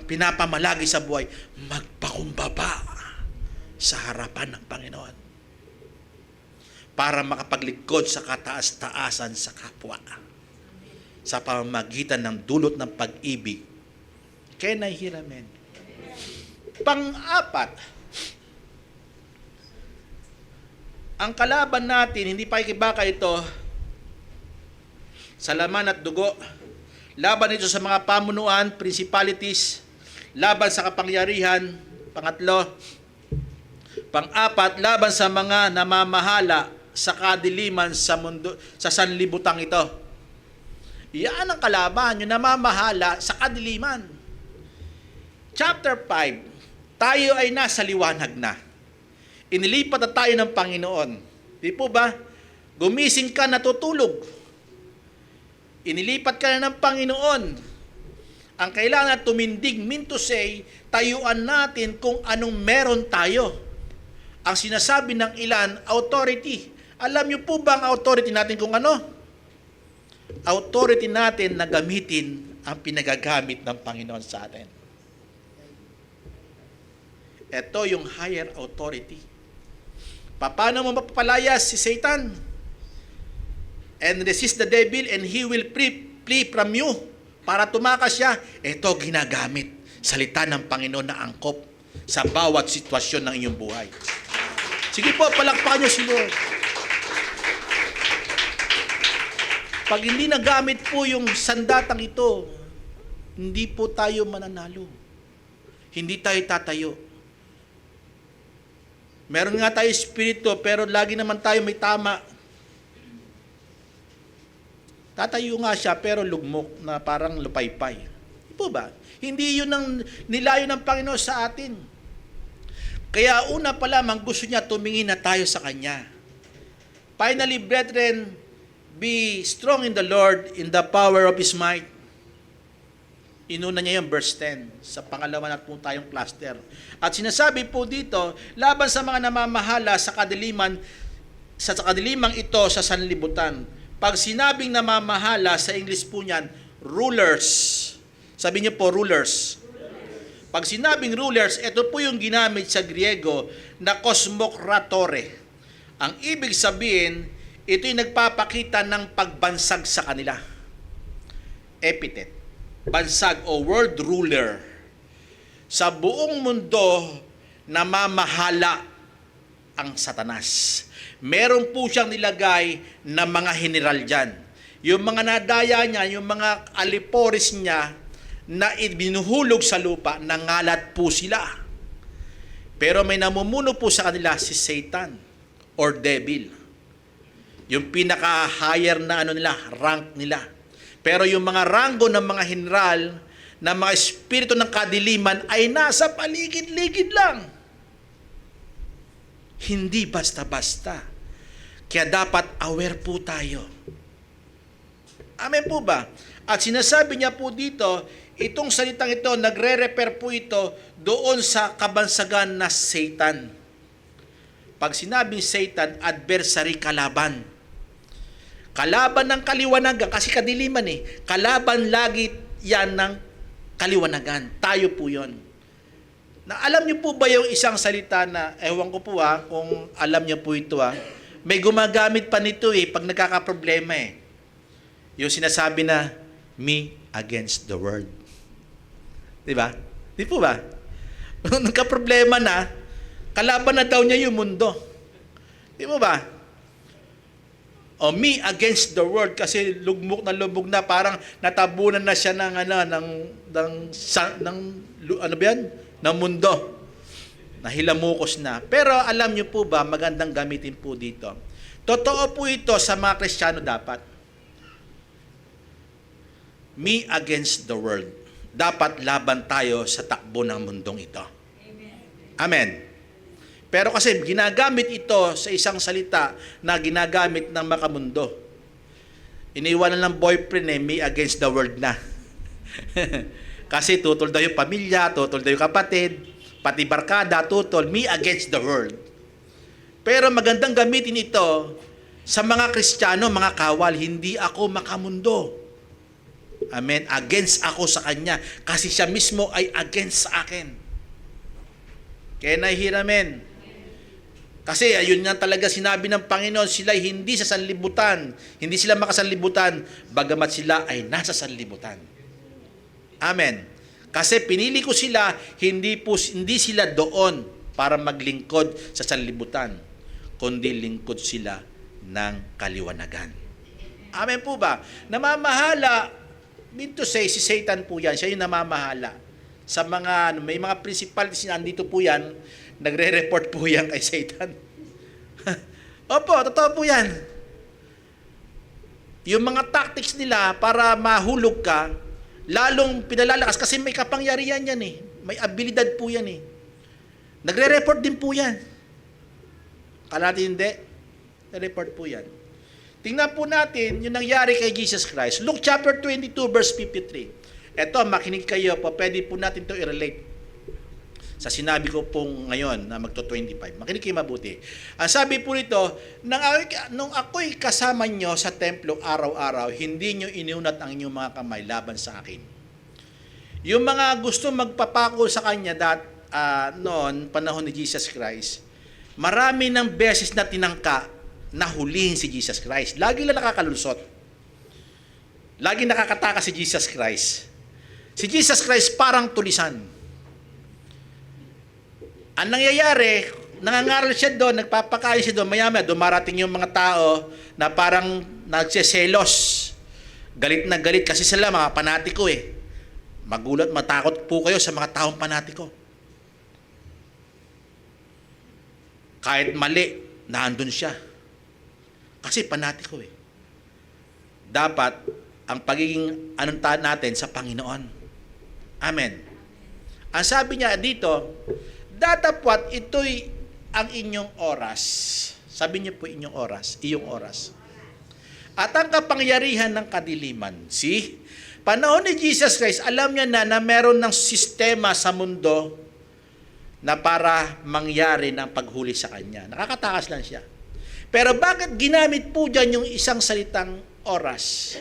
pinapamalagi sa buhay, magpakumbaba sa harapan ng Panginoon para makapaglingkod sa kataas-taasan sa kapwa sa pamamagitan ng dulot ng pag-ibig. Can I hear amen? Pang-apat, ang kalaban natin, hindi pakikibaka ito, sa laman at dugo. Laban ito sa mga pamunuan, principalities, laban sa kapangyarihan. Pangatlo. Pang-apat, laban sa mga namamahala sa kadiliman sa mundo, sa sanlibutan ito. Iyan ang kalaban, yung namamahala sa kadiliman. Chapter 5, tayo ay nasa liwanag na. Inilipat na tayo ng Panginoon. Di po ba? Gumising ka, natutulog. Inilipat ka na ng Panginoon. Ang kailangan tumindig, mean to say, tayuan natin kung anong meron tayo. Ang sinasabi ng ilan, authority. Alam niyo po ba ang authority natin kung ano? Authority natin na gamitin ang pinagagamit ng Panginoon sa atin. Ito yung higher authority. Paano mo mapapalayas si Satan? and resist the devil and he will flee from you. Para tumakas siya, ito ginagamit. Salita ng Panginoon na angkop sa bawat sitwasyon ng inyong buhay. Sige po, palakpakan niyo si Lord. Pag hindi nagamit po yung sandatang ito, hindi po tayo mananalo. Hindi tayo tatayo. Meron nga tayo espiritu, pero lagi naman tayo may tama. Tatayo nga siya, pero lugmok na parang lupaypay. Di po ba? Hindi yun ang nilayo ng Panginoon sa atin. Kaya una pa lamang gusto niya tumingin na tayo sa Kanya. Finally, brethren, be strong in the Lord, in the power of His might. Inuna niya yung verse 10 sa pangalawa na po tayong cluster. At sinasabi po dito, laban sa mga namamahala sa kadiliman, sa kadilimang ito sa sanlibutan. Pag sinabing namamahala, sa English po niyan, rulers. Sabi niyo po, rulers. Pag sinabing rulers, ito po yung ginamit sa Griego na kosmokratore. Ang ibig sabihin, ito yung nagpapakita ng pagbansag sa kanila. Epithet. Bansag o world ruler. Sa buong mundo, namamahala ang Satanas. Meron po siyang nilagay na mga general dyan. Yung mga nadaya niya, yung mga aliporis niya, na ibinuhulog sa lupa, nangalat po sila. Pero may namumuno po sa kanila si Satan or devil. Yung pinaka-higher na rank nila. Pero yung mga ranggo ng mga general, ng mga espiritu ng kadiliman ay nasa paligid-ligid lang. Hindi basta-basta. Kaya dapat aware po tayo. Amen po ba? At sinasabi niya po dito, itong salitang ito, nagre-refer po ito doon sa kabansagan na Satan. Pag sinabing Satan, adversary, kalaban. Kalaban ng kaliwanagan, kasi kadiliman kalaban lagi yan ng kaliwanagan. Tayo po yon. Na alam niyo po ba yung isang salita na, ewan ko po kung alam niyo po ito may gumagamit pa nito pag nagkakaproblema Yung sinasabi na, me against the world. Di ba? Di po ba? Nagka-problema na, kalaban na daw niya yung mundo. Di po ba? O me against the world, kasi lugmok na parang natabunan na siya ng ng mundo. Nahilamukos na. Pero alam niyo po ba, magandang gamitin po dito. Totoo po ito sa mga Kristiyano dapat. Me against the world. Dapat laban tayo sa takbo ng mundong ito. Amen. Pero kasi ginagamit ito sa isang salita na ginagamit ng makamundo. Iniwanan ng boyfriend me against the world na. Kasi tutol daw yung pamilya, tutol daw yung kapatid, pati barkada, tutol, me against the world. Pero magandang gamitin ito sa mga Kristiyano, mga kawal, hindi ako makamundo. Amen. Against ako sa Kanya. Kasi siya mismo ay against sa akin. Kaya nahihiramen. Kasi ayun nga talaga sinabi ng Panginoon, sila hindi sa sanlibutan. Hindi sila makasanlibutan, bagamat sila ay nasa sanlibutan. Amen. Kasi pinili ko sila, hindi sila doon para maglingkod sa sanlibutan, kundi lingkod sila ng kaliwanagan. Amen po ba? Namamahala, mean to say, si Satan po yan, siya yung namamahala. Sa mga, may mga principalities na andito po yan, nagre-report po yan kay Satan. Opo, totoo po yan. Yung mga tactics nila para mahulog ka, lalong pinalalakas kasi may kapangyarihan yan May abilidad po yan Nagre-report din po yan. Kala natin hindi. Nagre-report po yan. Tingnan po natin yung nangyari kay Jesus Christ. Luke chapter 22 verse 53. Ito, makinig kayo po. Pwede po natin ito i-relate sa sinabi ko pong ngayon na magto-25. Makinig kayo mabuti. Ang sabi po nito, nung ako'y kasama nyo sa templo araw-araw, hindi nyo iniunat ang inyong mga kamay laban sa akin. Yung mga gusto magpapako sa kanya noon, panahon ni Jesus Christ, marami ng beses na tinangka na hulihin si Jesus Christ. Lagi lang nakakalusot. Lagi nakakataka si Jesus Christ. Si Jesus Christ parang tulisan. Ang nangyayari, nangangaral siya doon, nagpapakain siya doon, maya-maya dumarating yung mga tao na parang nagseselos. Galit na galit kasi sila mga panatiko eh. Magulat, matakot po kayo sa mga taong panatiko. Kahit mali, naandun siya. Kasi panatiko eh. Dapat, ang pagiging anong natin sa Panginoon. Amen. Ang sabi niya dito, datapwat ito'y ang inyong oras. Sabi niyo po inyong oras, iyong oras. At ang kapangyarihan ng kadiliman. See? Panahon ni Jesus Christ, alam niya na meron ng sistema sa mundo na para mangyari ng paghuli sa kanya. Nakakatakas lang siya. Pero bakit ginamit po dyan yung isang salitang oras?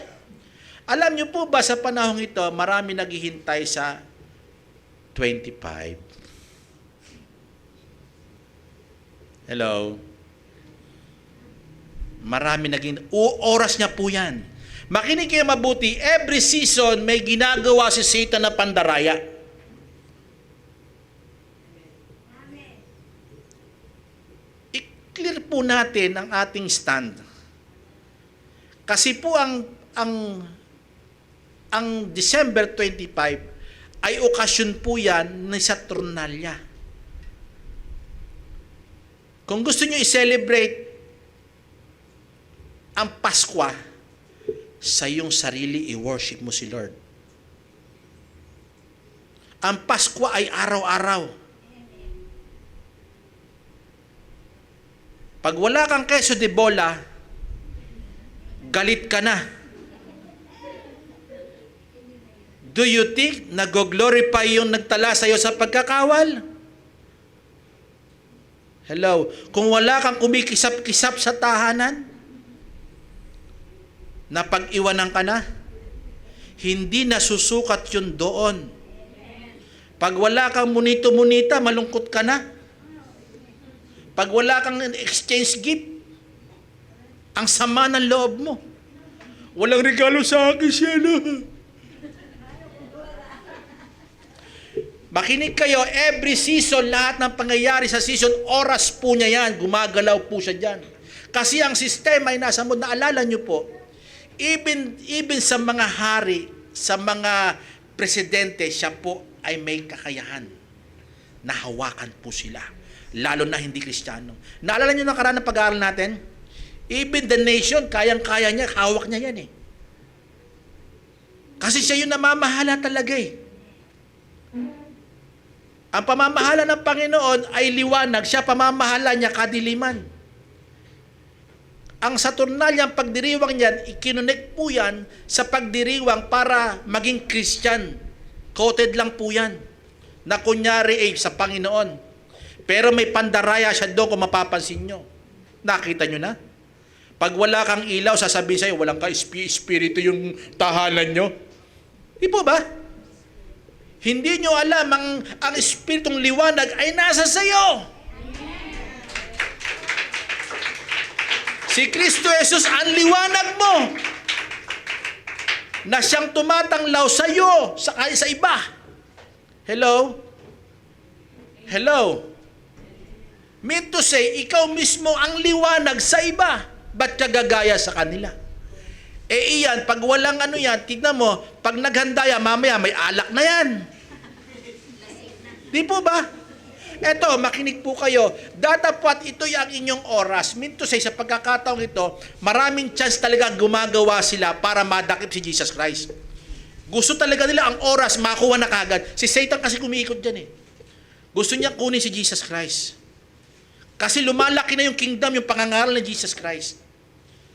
Alam niyo po ba sa panahon ito, marami naghihintay sa 25. Hello? Marami oras niya po yan. Makinig kayo mabuti, every season may ginagawa si Satan na pandaraya. I-clear po natin ang ating stand. Kasi po ang December 25 ay okasyon po yan ni Saturnalia. Kung gusto nyo i-celebrate ang Pasko, sa iyong sarili, i-worship mo si Lord. Ang Pasko ay araw-araw. Pag wala kang queso de bola, galit ka na. Do you think nag-glorify yung nagtala sa iyo sa pagkakawal? Hello? Kung wala kang kumikisap-kisap sa tahanan, na pag-iwanan ka na, hindi nasusukat yun doon. Pag wala kang munito-munita, malungkot ka na. Pag wala kang exchange gift, ang sama ng loob mo. Walang regalo sa akin siya na. Makinig kayo, every season, lahat ng pangyayari sa season, oras po niya yan, gumagalaw po siya dyan. Kasi ang sistema ay nasa mundo, naalala niyo po, even sa mga hari, sa mga presidente, siya po ay may kakayahan na hawakan po sila. Lalo na hindi Kristiyano. Naalala niyo nakaraan ng pag-aaral natin? Even the nation, kayang-kaya niya, hawak niya yan eh. Kasi siya yung namamahala talaga eh. Ang pamamahala ng Panginoon ay liwanag, siya pamamahala niya kadiliman. Ang Saturnalia, ang pagdiriwang niyan, ikinonect po yan sa pagdiriwang para maging Christian. Quoted lang po yan. Na kunyari sa Panginoon. Pero may pandaraya siya doon kung mapapansin nyo. Nakita nyo na? Pag wala kang ilaw, sasabihin sa'yo, walang ka espiritu yung tahanan nyo. Di po ba? Hindi nyo alam, ang espiritong liwanag ay nasa sa'yo. Si Kristo Jesus ang liwanag mo na siyang tumatanglaw sa iyo, sa iba. Hello? Hello? Mean to say, ikaw mismo ang liwanag sa iba. Ba't ka gagaya sa kanila? Iyan, pag walang yan, tignan mo, pag naghanda yan, mamaya may alak na yan. Di po ba? Eto, makinig po kayo. Datapwat ito'y ang inyong oras. Mean to say, sa pagkakataong ito, maraming chance talaga gumagawa sila para madakip si Jesus Christ. Gusto talaga nila ang oras, makuha na kagad. Si Satan kasi kumiikot dyan eh. Gusto niya kunin si Jesus Christ. Kasi lumalaki na yung kingdom, yung pangangaral ni Jesus Christ.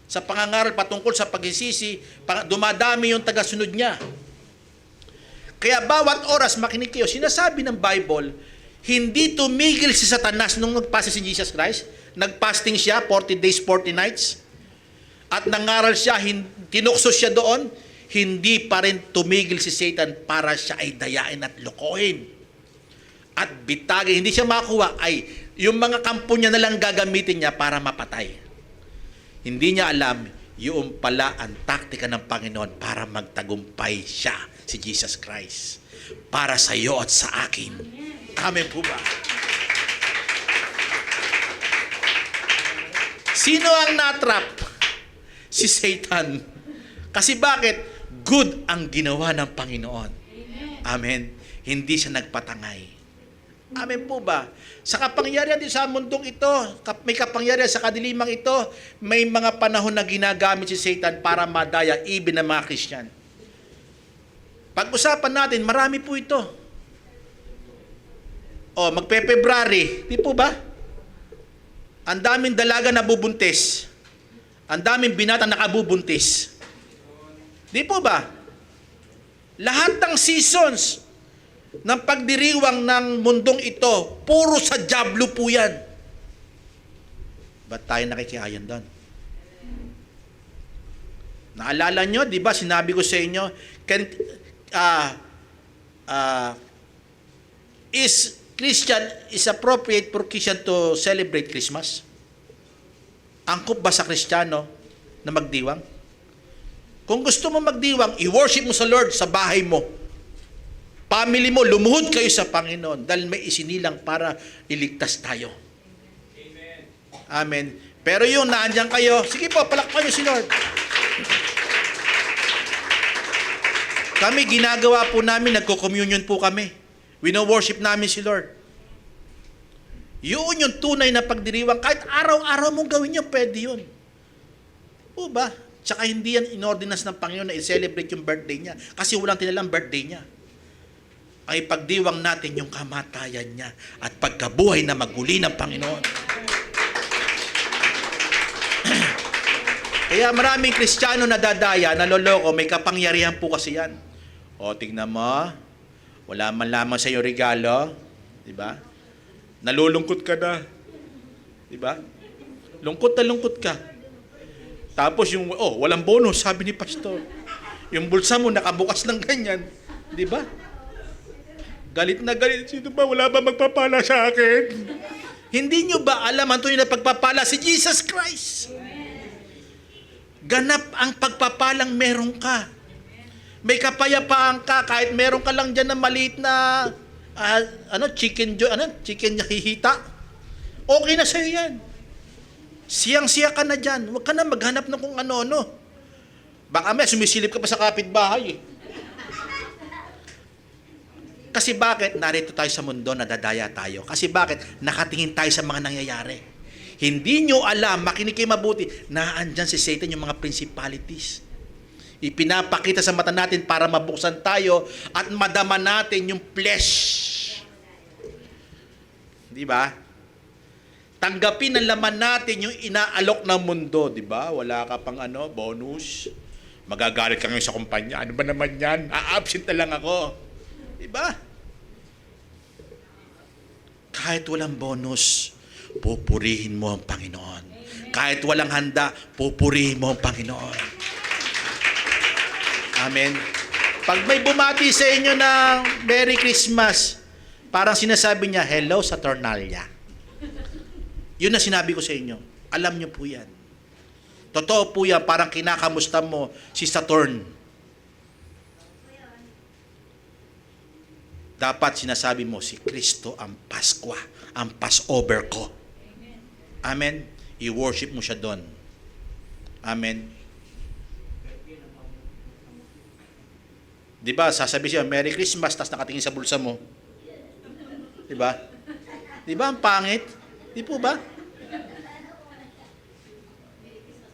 Sa pangangaral patungkol sa pagsisisi, dumadami yung tagasunod niya. Kaya bawat oras, makinig kayo, sinasabi ng Bible, hindi tumigil si Satanas nung nagpasa si Jesus Christ. Nagpasting siya, 40 days, 40 nights. At nangaral siya, tinukso siya doon. Hindi pa rin tumigil si Satan para siya ay dayain at lokohin. At bitagin, hindi siya makuha, ay yung mga kampo niya na lang gagamitin niya para mapatay. Hindi niya alam, yung pala ang taktika ng Panginoon para magtagumpay siya, si Jesus Christ. Para sa iyo at sa akin. Amen po ba? Sino ang natrap? Si Satan. Kasi bakit? Good ang ginawa ng Panginoon. Amen. Hindi siya nagpatangay. Amen po ba? Sa kapangyarihan din sa mundong ito, may kapangyarihan sa kadilimang ito, may mga panahon na ginagamit si Satan para madaya even ng mga Christian. Pag-usapan natin, marami po ito. O, magpe-February, di po ba? Ang daming dalaga na bubuntis. Ang daming binata nakabubuntis. Di po ba? Lahat ng seasons ng pagdiriwang ng mundong ito, puro sa diablo po yan. Ba't tayo nakikiayan doon? Naalala nyo, di ba, sinabi ko sa inyo, is appropriate for Christian to celebrate Christmas? Angkop ba sa Kristiyano na magdiwang? Kung gusto mo magdiwang, i-worship mo sa Lord sa bahay mo. Family mo, lumuhod kayo sa Panginoon dahil may isinilang para iligtas tayo. Amen. Amen. Pero yung naandyan kayo, sige po, palakpan niyo si Lord. Kami, ginagawa po namin, nagko-communion po kami. Wino-worship namin si Lord. Yun yung tunay na pagdiriwang. Kahit araw-araw mong gawin yun, pwede yun. O ba? Tsaka hindi yan in-ordinance ng Panginoon na i-celebrate yung birthday niya. Kasi walang tinalang birthday niya. Ay pagdiwang natin yung kamatayan niya at pagkabuhay na maguli ng Panginoon. Kaya maraming Kristiyano na dadaya, naloloko, may kapangyarihan po kasi yan. O, tignan mo, wala man lamang sa iyo regalo, di ba? Nalulungkot ka na, di ba? Lungkot na lungkot ka. Tapos yung, walang bonus, sabi ni pastor. Yung bulsa mo nakabukas ng ganyan, di ba? Galit na galit. Sino ba? Wala ba magpapala sa akin? Hindi nyo ba alam ang tunay na pagpapala? Si Jesus Christ. Ganap ang pagpapalang meron ka. May kapayapaan ka kahit meron ka lang dyan na maliit na chicken hihita. Okay na sa'yo yan. Siyang-siya ka na dyan. Huwag ka na maghanap ng kung ano-ano. Baka may sumisilip ka pa sa kapitbahay eh. Kasi bakit? Narito tayo sa mundo, nadadaya tayo. Kasi bakit? Nakatingin tayo sa mga nangyayari. Hindi nyo alam, makinig kayo mabuti, naandyan si Satan yung mga principalities. Ipinapakita sa mata natin para mabuksan tayo at madama natin yung flesh. Di ba? Tanggapin ang laman natin yung inaalok ng mundo. Di ba? Wala ka pang bonus. Magagalit ka ngayon sa kumpanya. Ano ba naman yan? A-absent na lang ako. Diba? Kahit walang bonus, pupurihin mo ang Panginoon. Kahit walang handa, pupurihin mo ang Panginoon. Amen. Pag may bumati sa inyo ng Merry Christmas, parang sinasabi niya, hello Saturnalia. Yun na sinabi ko sa inyo. Alam niyo po yan. Totoo po yan, parang kinakamusta mo si Saturn. Dapat sinasabi mo, si Kristo ang Paskwa, ang Passover ko. Amen? I-worship mo siya doon. Amen? Di ba, sasabi siya, Merry Christmas, tapos nakatingin sa bulsa mo. Di ba? Di ba, ang pangit? Di po ba?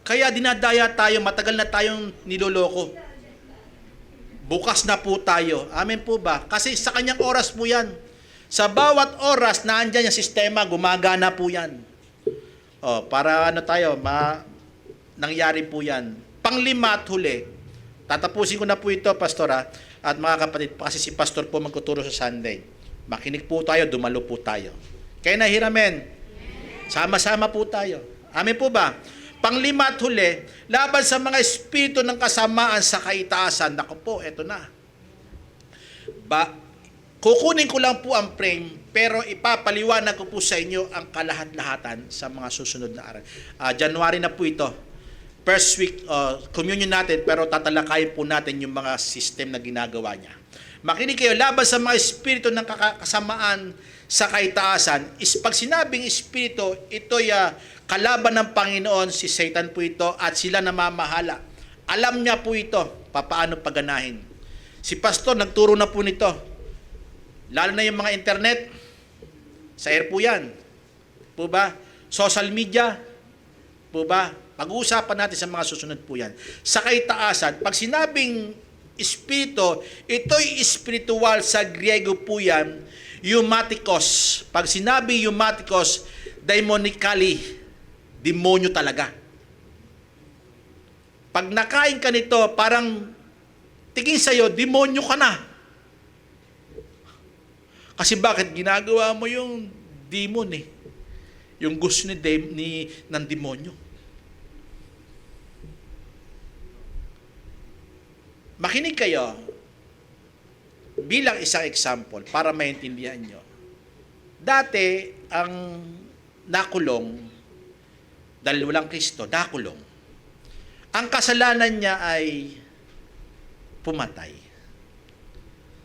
Kaya dinadaya tayo, matagal na tayong niloloko. Bukas na po tayo. Amen po ba? Kasi sa kanyang oras po yan. Sa bawat oras, naandyan yung sistema, gumagana po yan. Para nangyari po yan. Panglima at huli, tatapusin ko na po ito, pastora, at mga kapatid, kasi si pastor po magtuturo sa Sunday. Makinig po tayo, dumalo po tayo. Kaya nahiramen. Sama-sama po tayo. Amen po ba? Panglima at huli, laban sa mga espiritu ng kasamaan sa kaitaasan. Naku po, eto na. Kukunin ko lang po ang frame, pero ipapaliwanag ko po sa inyo ang kalahat-lahatan sa mga susunod na araw. January na po ito. first week communion natin, pero tatalakayin po natin yung mga system na ginagawa niya. Makinig kayo, laban sa mga espiritu ng kasamaan sa kaitaasan, pag sinabing espiritu, ito'y kalaban ng Panginoon, si Satan po ito, at sila namamahala. Alam niya po ito, paano paganahin. Si pastor, nagturo na po nito. Lalo na yung mga internet, sa air po yan. Po ba? Social media, po ba? Pag-uusapan natin sa mga susunod po yan. Sa kaitaasan, pag sinabing espiritu, ito'y espiritual, sa Griego po yan, eumatikos. Pag sinabi eumatikos, demonically, demonyo talaga. Pag nakain ka nito, parang tingin sa'yo, demonyo ka na. Kasi bakit? Ginagawa mo yung demon eh. Yung gusto ng demonyo. Makinig kayo bilang isang example para maintindihan nyo. Dati, ang nakulong, dahil walang Kristo, nakulong. Ang kasalanan niya ay pumatay.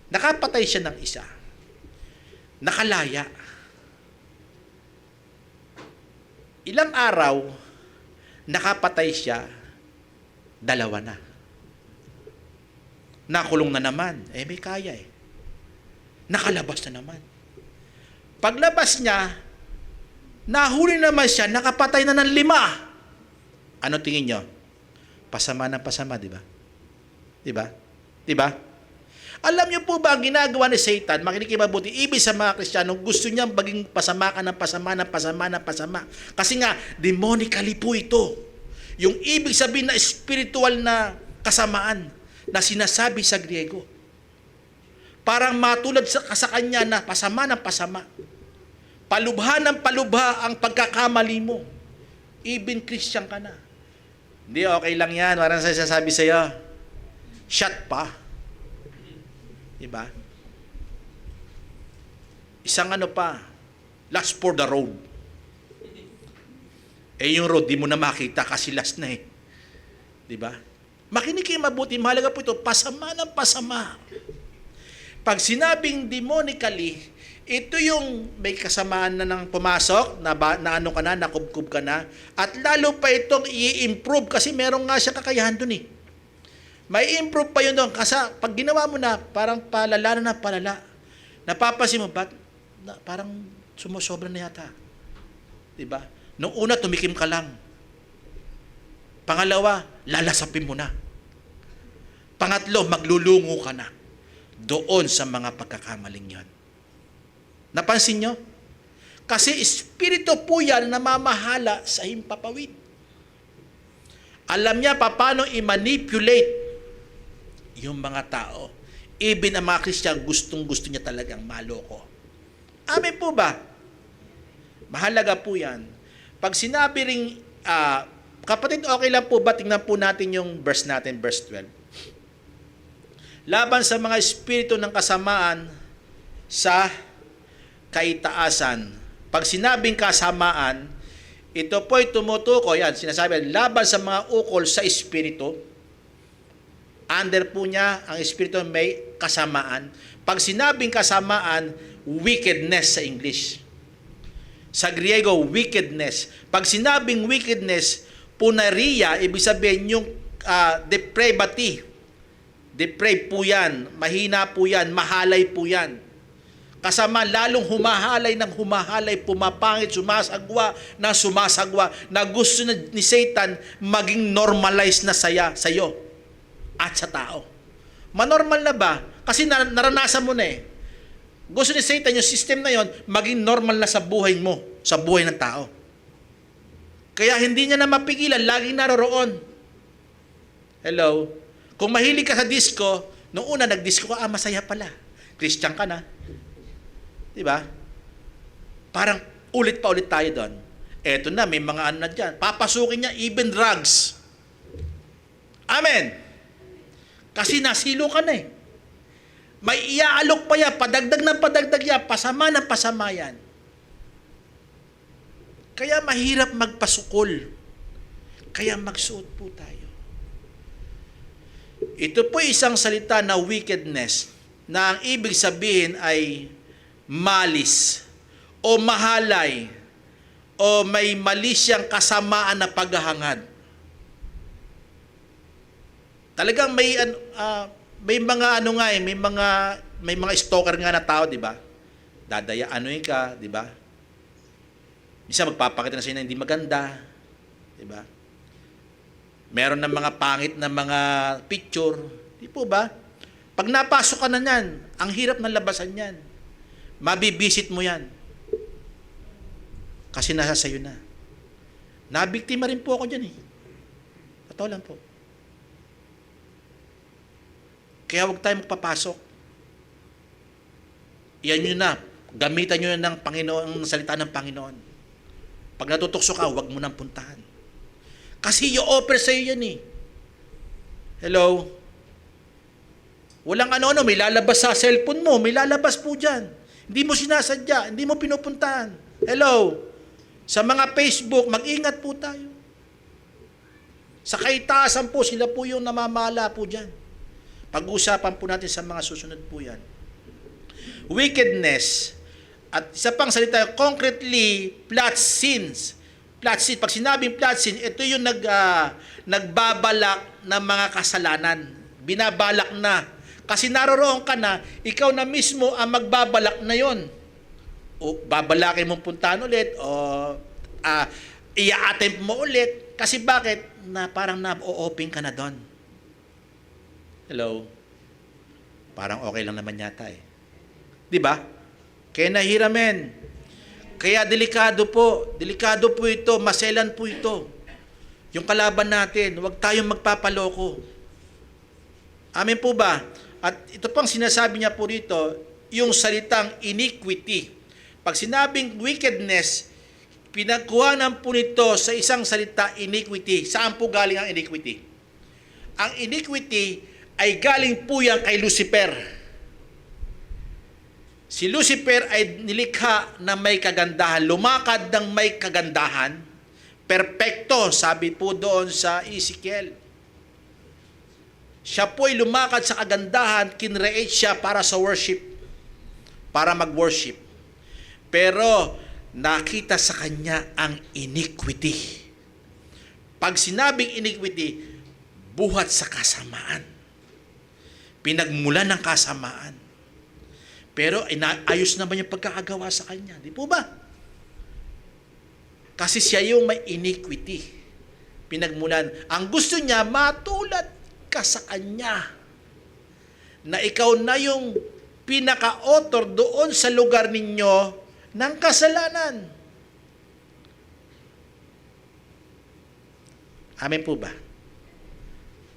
Nakapatay siya ng isa. Nakalaya. Ilang araw, nakapatay siya, dalawa na. Nakulong na naman. May kaya eh. Nakalabas na naman. Paglabas niya, nahuli naman siya, nakapatay na ng 5. Ano tingin nyo? Pasama na pasama, di ba? Di ba? Di ba? Alam niyo po ba ang ginagawa ni Satan? Makinig kayo mabuti. Ibig sa mga Kristiyano, gusto niya maging pasama ka ng pasama, ng pasama, ng pasama. Kasi nga, demonically po ito. Yung ibig sabihin na spiritual na kasamaan na sinasabi sa Griego. Parang matulad sa kanya na pasama ng pasama. Palubha ng palubha ang pagkakamali mo. Even Christian ka na. Hindi, okay lang yan. Parang sasabi sa'yo, shot pa. Diba? Isang ano pa, last for the road. Yung road, di mo na makita kasi last na eh. Diba? Makinig kayo mabuti, mahalaga po ito, pasama ng pasama. Pag sinabing demonically, ito yung may kasamaan na nang pumasok, na ano ka na, nakubkub ka na, at lalo pa itong i-improve kasi meron nga siya kakayahan dun eh. May improve pa yun doon kasi pag ginawa mo na, parang palala na palala. Napapansin mo, parang sumusobra na yata. Diba? Noong una, tumikim ka lang. Pangalawa, lalasapin mo na. Pangatlo, maglulungo ka na doon sa mga pagkakamaling yan. Napansin nyo? Kasi espiritu po yan na mamahala sa himpapawid. Alam niya paano i-manipulate yung mga tao. Even ang mga Kristiyan, gustong-gusto niya talagang maloko. Amen po ba? Mahalaga po yan. Pag sinabi ring, kapatid, okay lang po ba? Tingnan po natin yung verse natin, verse 12. Laban sa mga espiritu ng kasamaan sa kaitaasan. Pag sinabing kasamaan, ito po'y tumutukoy, yan, sinasabi, laban sa mga ukol sa espiritu. Under po niya, ang espiritu may kasamaan. Pag sinabing kasamaan, wickedness sa English. Sa Griego, wickedness. Pag sinabing wickedness, punaria, ibig sabihin yung depravity. Depraved po yan, mahina po yan, mahalay po yan. Kasama lalong humahalay ng humahalay, pumapangit, sumasagwa na sumasagwa, na gusto na ni Satan maging normalized na sa'yo at sa tao. Manormal na ba? Kasi naranasan mo na eh. Gusto ni Satan yung system na yon maging normal na sa buhay mo, sa buhay ng tao. Kaya hindi niya na mapigilan, laging naroroon. Hello? Kung mahilig ka sa disco, noong una nag-disco ka, masaya pala. Christian ka na. Diba? Parang ulit pa ulit tayo doon. Eto na, may mga ano na dyan. Papasukin niya, even drugs. Amen. Kasi nasilo ka na eh. May iaalok pa yan, padagdag ng padagdag yan, pasama ng pasama yan. Kaya mahirap magpasukol. Kaya magsuot po tayo. Ito po isang salita na wickedness na ang ibig sabihin ay malis o mahalay o may mali siyang kasamaan na paghahangad. Talagang may mga may mga stalker nga na tao, di ba? Dadayaanuin ka, di ba? Minsan magpapakita na sa'yo na hindi maganda, di ba? Meron ng mga pangit na mga picture, di po ba? Pag napasok ka na niyan, ang hirap ng labasan niyan. Mabibisit mo yan. Kasi nasa sayo na. Nabiktima rin po ako dyan eh. Totoo lang po. Kaya huwag tayo magpapasok. Iyan nyo na. Gamitan nyo na ng Panginoon, ang salita ng Panginoon. Pag natutukso ka, huwag mo nang puntahan. Kasi i-offer sa'yo yan eh. Hello? Walang may lalabas sa cellphone mo, may lalabas po dyan. Hindi mo sinasadya, hindi mo pinupuntahan. Hello? Sa mga Facebook, mag-ingat po tayo. Sa kaitaasan po, sila po yung namamala po dyan. Pag-usapan po natin sa mga susunod po yan. Wickedness. At isa pang salita, concretely, plot sins. Plot sins. Pag sinabing plot sins, ito yung nagbabalak ng mga kasalanan. Binabalak na. Kasi naroroon ka na, ikaw na mismo ang magbabalak na yon. O babalakin mong puntahan ulit, o i-attempt mo ulit. Kasi bakit? Na parang na-open ka na doon. Hello? Parang okay lang naman yata eh. Di ba? Kaya nahiramin. Kaya delikado po ito, maselan po ito. Yung kalaban natin, huwag tayong magpapaloko. Amen po ba? At ito pang sinasabi niya po rito, yung salitang iniquity. Pag sinabing wickedness, pinagkuhanan po nito sa isang salita, iniquity. Saan po galing ang iniquity? Ang iniquity ay galing po yan kay Lucifer. Si Lucifer ay nilikha na may kagandahan, lumakad ng may kagandahan, perpekto, sabi po doon sa Ezekiel. Siya po ay lumakad sa kagandahan, kinreate siya para sa worship, para mag-worship. Pero nakita sa kanya ang iniquity. Pag sinabing iniquity, buhat sa kasamaan. Pinagmulan ng kasamaan. Pero ayos naman yung pagkakagawa sa kanya. Di po ba? Kasi siya yung may iniquity. Pinagmulan. Ang gusto niya, matulad ka sa kanya. Na ikaw na yung pinaka-author doon sa lugar ninyo ng kasalanan. Amen po ba?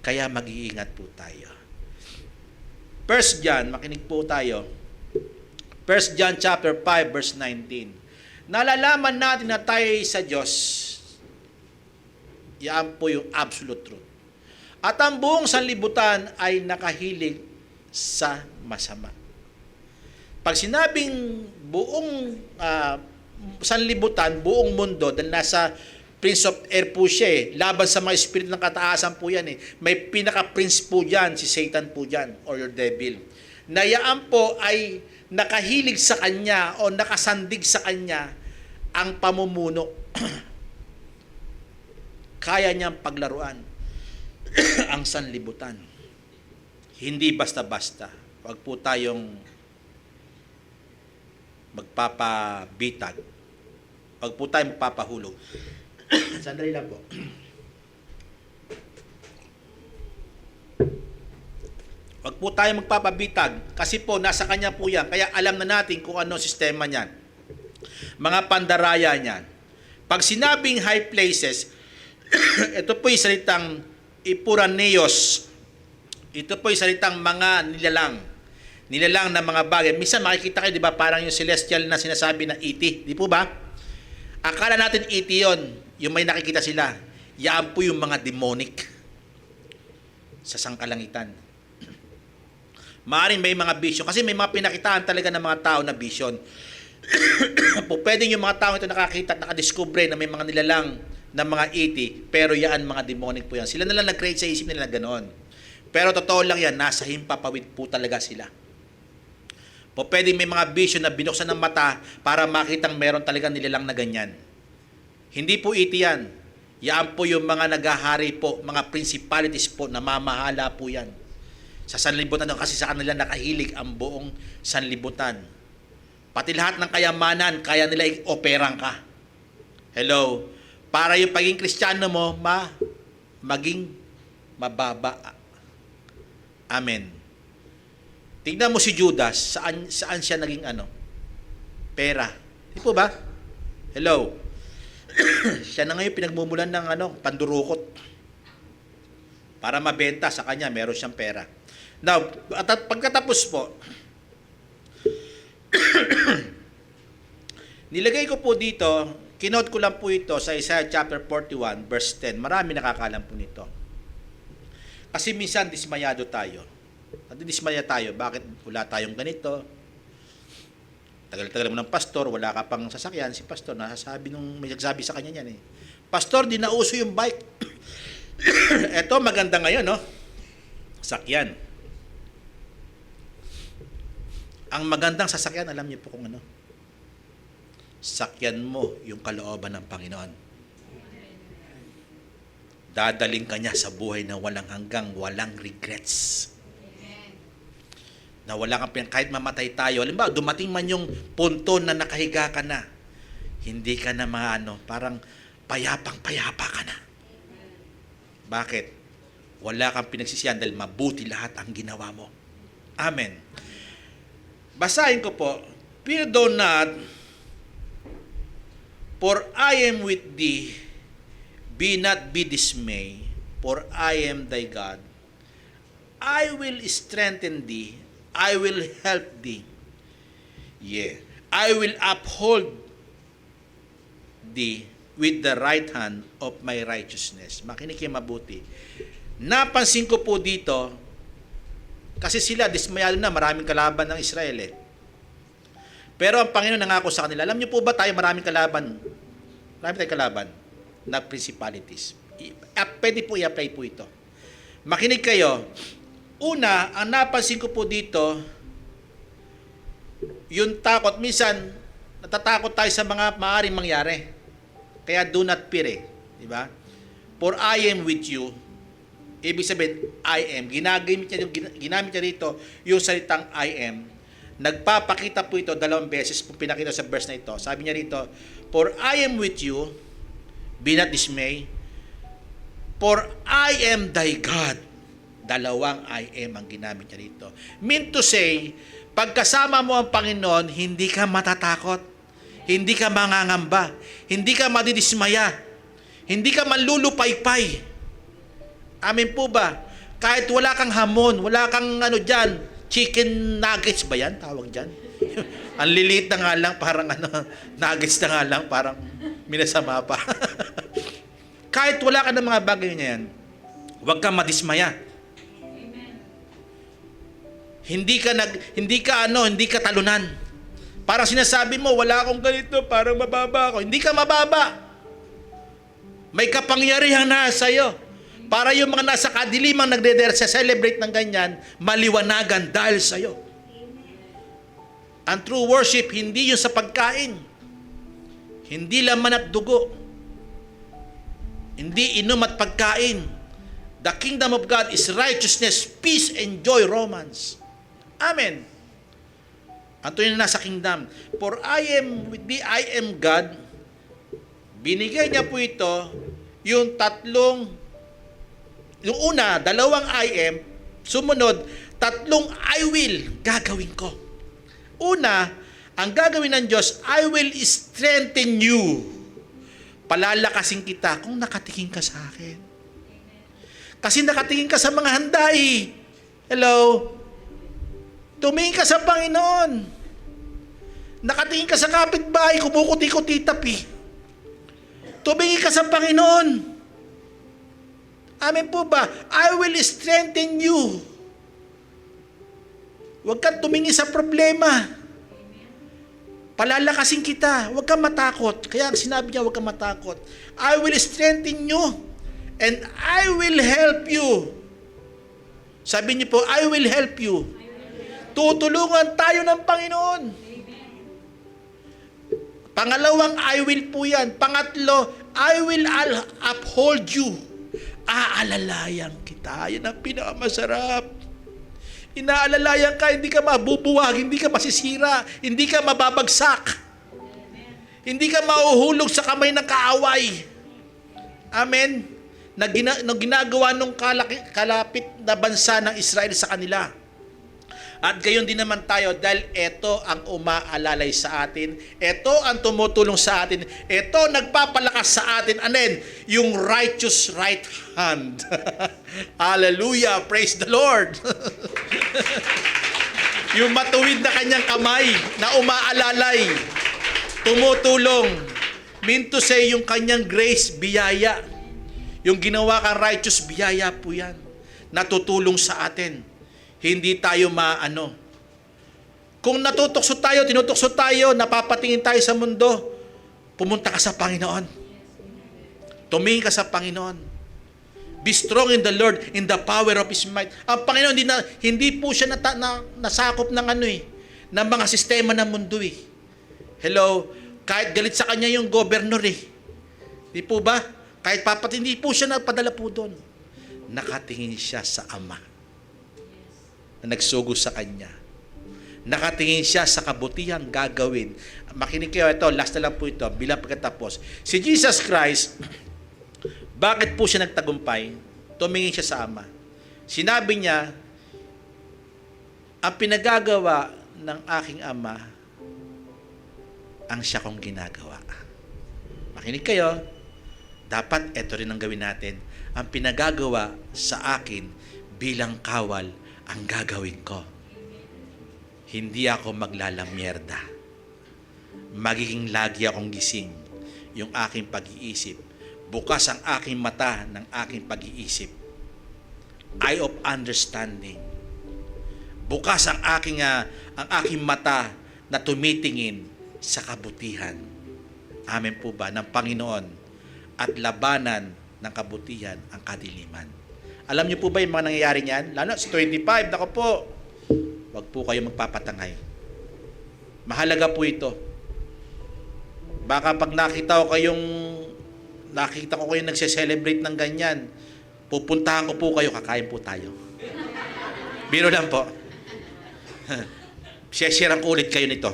Kaya mag-iingat po tayo. 1 John, makinig po tayo. 1 John chapter 5 verse 19. Nalalaman natin na tayo sa Diyos. Yan po yung absolute truth. At ang buong sanlibutan ay nakahilig sa masama. Pag sinabing buong sanlibutan, buong mundo, dahil nasa Prince of Air po siya eh. Laban sa mga spirit ng kataasan po yan eh. May pinaka-prince po dyan, si Satan po dyan, or your devil. Nayaan po ay nakahilig sa kanya o nakasandig sa kanya ang pamumuno. Kaya niyang paglaruan ang sanlibutan. Hindi basta-basta. Huwag po tayong magpapabitag. Huwag po tayong magpapahulog. Sandali lang po. Huwag po tayo magpapabitag kasi po nasa kanya po yan. Kaya alam na natin kung ano sistema niyan. Mga pandaraya niyan. Pag sinabing high places, ito po yung salitang ipuraneos. Ito po yung salitang mga nilalang. Nilalang na mga bagay. Minsan makikita kayo, di ba, parang yung celestial na sinasabi na ET. Di po ba? Akala natin ET yun. Yung may nakikita sila. Yan po yung mga demonic sa sangkalangitan. Maaaring may mga vision. Kasi may mga pinakitaan talaga ng mga tao na vision. Po, pwedeng yung mga tao ito nakakita at nakadiscover na may mga nilalang ng mga 80, pero yan mga demonic po yan. Sila na lang nag-create sa isip nila na ganoon. Pero totoo lang yan, nasa himpapawid po talaga sila. Po pwede may mga vision na binuksan ng mata para makitang meron talaga nilalang na ganyan. Hindi po 80 yan. Yan po yung mga naghahari po, mga principalities po, na mamahala po yan. Sa sanlibutan kasi sa kanila nakahilig ang buong sanlibutan. Pati lahat ng kayamanan, kaya nila i-operang ka. Hello? Para yung pagiging Kristiyano mo, maging mababa. Amen. Tingnan mo si Judas, saan siya naging pera. Di po ba? Hello? Siya na ngayon pinagmumulan ng pandurukot. Para mabenta sa kanya, meron siyang pera. Now, at pagkatapos po, nilagay ko po dito, kinote ko lang po ito sa Isaiah chapter 41, verse 10. Marami nakakalam po nito. Kasi minsan dismayado tayo. Dismaya tayo. Bakit wala tayong ganito? Tagal-tagal mo ng pastor, wala ka pang sasakyan. Si pastor, may nagsabi sa kanya yan eh. Pastor, di nauso yung bike. Eto, maganda ngayon, no? Sakyan. Ang magandang sasakyan, alam niyo po kung ano? Sakyan mo yung kalooban ng Panginoon. Dadaling ka niya sa buhay na walang hanggang, walang regrets. Na wala kang kahit mamatay tayo. Halimbawa, dumating man yung punto na nakahiga ka na, hindi ka na parang payapang-payapa ka na. Bakit? Wala kang pinagsisiyan dahil mabuti lahat ang ginawa mo. Amen. Basahin ko po, fear thou not, for I am with thee. Be not be dismayed, for I am thy God. I will strengthen thee. I will help thee. Yeah. I will uphold thee with the right hand of my righteousness. Makinig kayo mabuti. Napansin ko po dito, kasi sila, dismayado na, maraming kalaban ng Israel eh. Pero ang Panginoon nangako sa kanila, alam niyo po ba tayo maraming kalaban? Marami tayong kalaban na principalities. Pwede po i-apply po ito. Makinig kayo. Una, ang napansin ko po dito, yung takot. Minsan, natatakot tayo sa mga maaaring mangyari. Kaya do not fear eh. Diba? For I am with you. Ibig sabihin, I am. Ginamit niya dito yung salitang I am. Nagpapakita po ito 2 beses po pinakita sa verse na ito. Sabi niya rito, for I am with you, be not dismayed, for I am thy God. 2 I am ang ginamit niya rito. Mean to say, pagkasama mo ang Panginoon, hindi ka matatakot, hindi ka mangangamba, hindi ka madidismaya, hindi ka manlulupaypay. Amen po ba? Kahit wala kang hamon, wala kang dyan, chicken nuggets ba yan? Tawag dyan. Ang liliit na nga lang, parang nuggets na nga lang, parang minasama pa. Kahit wala ka ng mga bagay na yan, huwag kang madismaya. Hindi ka talunan. Parang sinasabi mo, wala akong ganito, parang mababa ako. Hindi ka mababa. May kapangyarihan na sa'yo. Para yung mga nasa kadilimang nagde-celebrate ng ganyan, maliwanagan dahil sa'yo. Ang true worship, hindi yung sa pagkain. Hindi laman at dugo. Hindi inom at pagkain. The kingdom of God is righteousness, peace, and joy, Romans. Amen. Ang tunay na nasa kingdom. For I am with thee, I am God. Binigay niya po ito, yung una, 2 I am, sumunod, 3 I will, gagawin ko. Una, ang gagawin ng Diyos, I will strengthen you. Palalakasin kita kung nakatingin ka sa akin. Kasi nakatingin ka sa mga handa eh. Hello? Tumingin ka sa Panginoon. Nakatingin ka sa kapitbahay, kumukuti-kuti tapi. Tumingin ka sa Panginoon. Amen po ba? I will strengthen you. Huwag kang tumingin sa problema. Palalakasin kita. Huwag kang matakot. Kaya sinabi niya, huwag kang matakot. I will strengthen you and I will help you. Sabi niyo po, I will help you. Tutulungan tayo ng Panginoon. Pangalawang, I will po yan. Pangatlo, I will uphold you. Aalalayan kita. Yan ang pinakamasarap. Inaalalayan ka, hindi ka mabubuwag, hindi ka masisira, hindi ka mababagsak. Hindi ka mauhulog sa kamay ng kaaway. Amen. Na ginagawa nung kalapit na bansa ng Israel sa kanila. At gayon din naman tayo dahil ito ang umaalalay sa atin. Ito ang tumutulong sa atin. Ito nagpapalakas sa atin. Anen? Yung righteous right hand. Hallelujah! Praise the Lord! Yung matuwid na kanyang kamay na umaalalay. Tumutulong. Mean to say, yung kanyang grace, biyaya. Yung ginawa kang righteous, biyaya po yan. Natutulong sa atin. Hindi tayo maano. Kung natutukso tayo, tinutukso tayo, napapatingin tayo sa mundo, pumunta ka sa Panginoon. Tumingin ka sa Panginoon. Be strong in the Lord, in the power of His might. Ang Panginoon, hindi po siya nasakop ng ng mga sistema ng mundo eh. Hello? Kahit galit sa kanya yung governor eh. Di po ba? Kahit hindi po siya nagpadala po doon. Nakatingin siya sa Ama na nagsugo sa kanya. Nakatingin siya sa kabutihang gagawin. Makinig kayo, ito, last na lang po ito, bilang pagkatapos. Si Jesus Christ, bakit po siya nagtagumpay? Tumingin siya sa Ama. Sinabi niya, ang pinagagawa ng aking Ama, ang siya kong ginagawa. Makinig kayo, dapat ito rin ang gawin natin. Ang pinagagawa sa akin bilang kawal ang gagawin ko. Hindi ako maglalamierda. Magiging lagi akong gising yung aking pag-iisip. Bukas ang aking mata ng aking pag-iisip. Eye of understanding. Bukas ang aking mata na tumitingin sa kabutihan. Amen po ba? Ng Panginoon. At labanan ng kabutihan ang kadiliman. Alam niyo po ba yung mga nangyayari niyan? Lalo sa 25, nako po. Huwag po kayo magpapatangay. Mahalaga po ito. Baka pag nakita ko kayong nagse-celebrate ng ganyan, pupuntahan ko po kayo, kakain po tayo. Biro lang po. Share ko ulit kayo nito.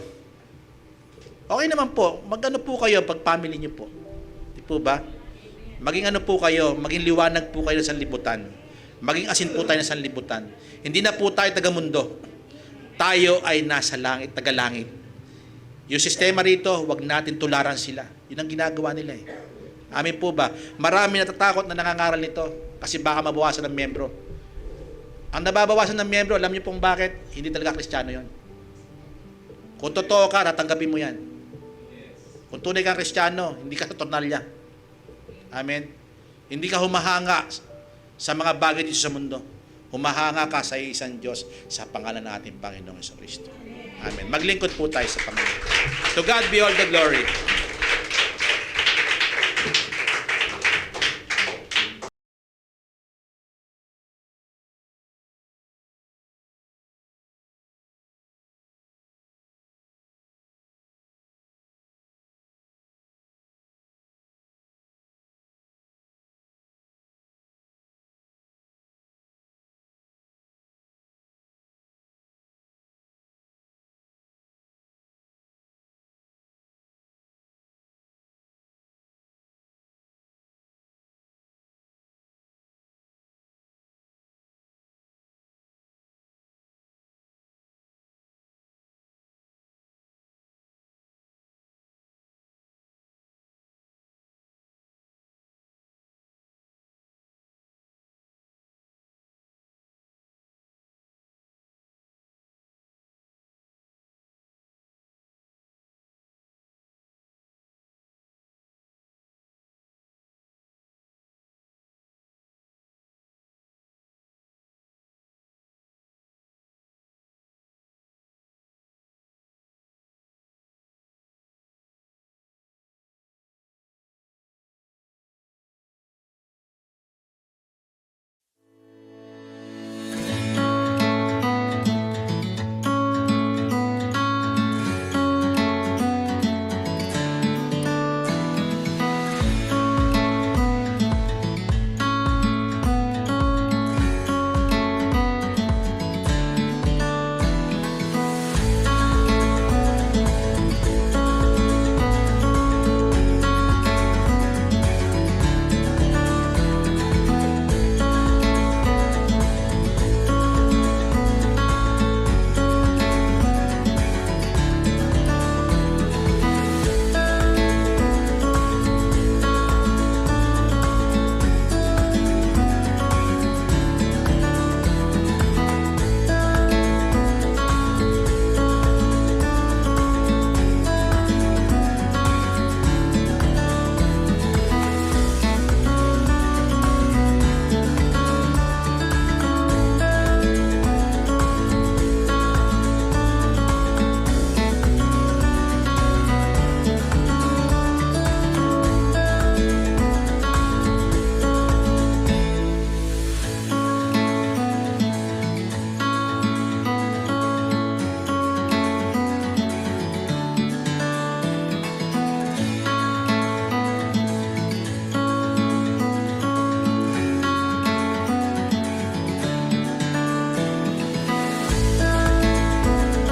Okay naman po, mag-ano po kayo pag family niyo po. Di po ba? Maging ano po kayo, maging liwanag po kayo sa libutan. Maging asin po tayo sa libutan. Hindi na po tayo taga-mundo. Tayo ay nasa langit, taga-langit. Yung sistema rito, wag natin tularan sila. Yun ang ginagawa nila eh. Amin po ba? Marami natatakot na nangangaral nito kasi baka mabawasan ng miyembro. Ang nababawasan ng miyembro, alam niyo pong bakit? Hindi talaga Kristiyano yon. Kung totoo ka, tatanggapin mo yan. Kung tunay kang Kristiyano, hindi ka sa tornalya. Amen? Hindi ka humahanga sa mga bagay dito sa mundo. Humahanga ka sa isang Diyos sa pangalan ng ating Panginoong Jesucristo. Amen. Maglingkod po tayo sa Panginoon. To God be all the glory.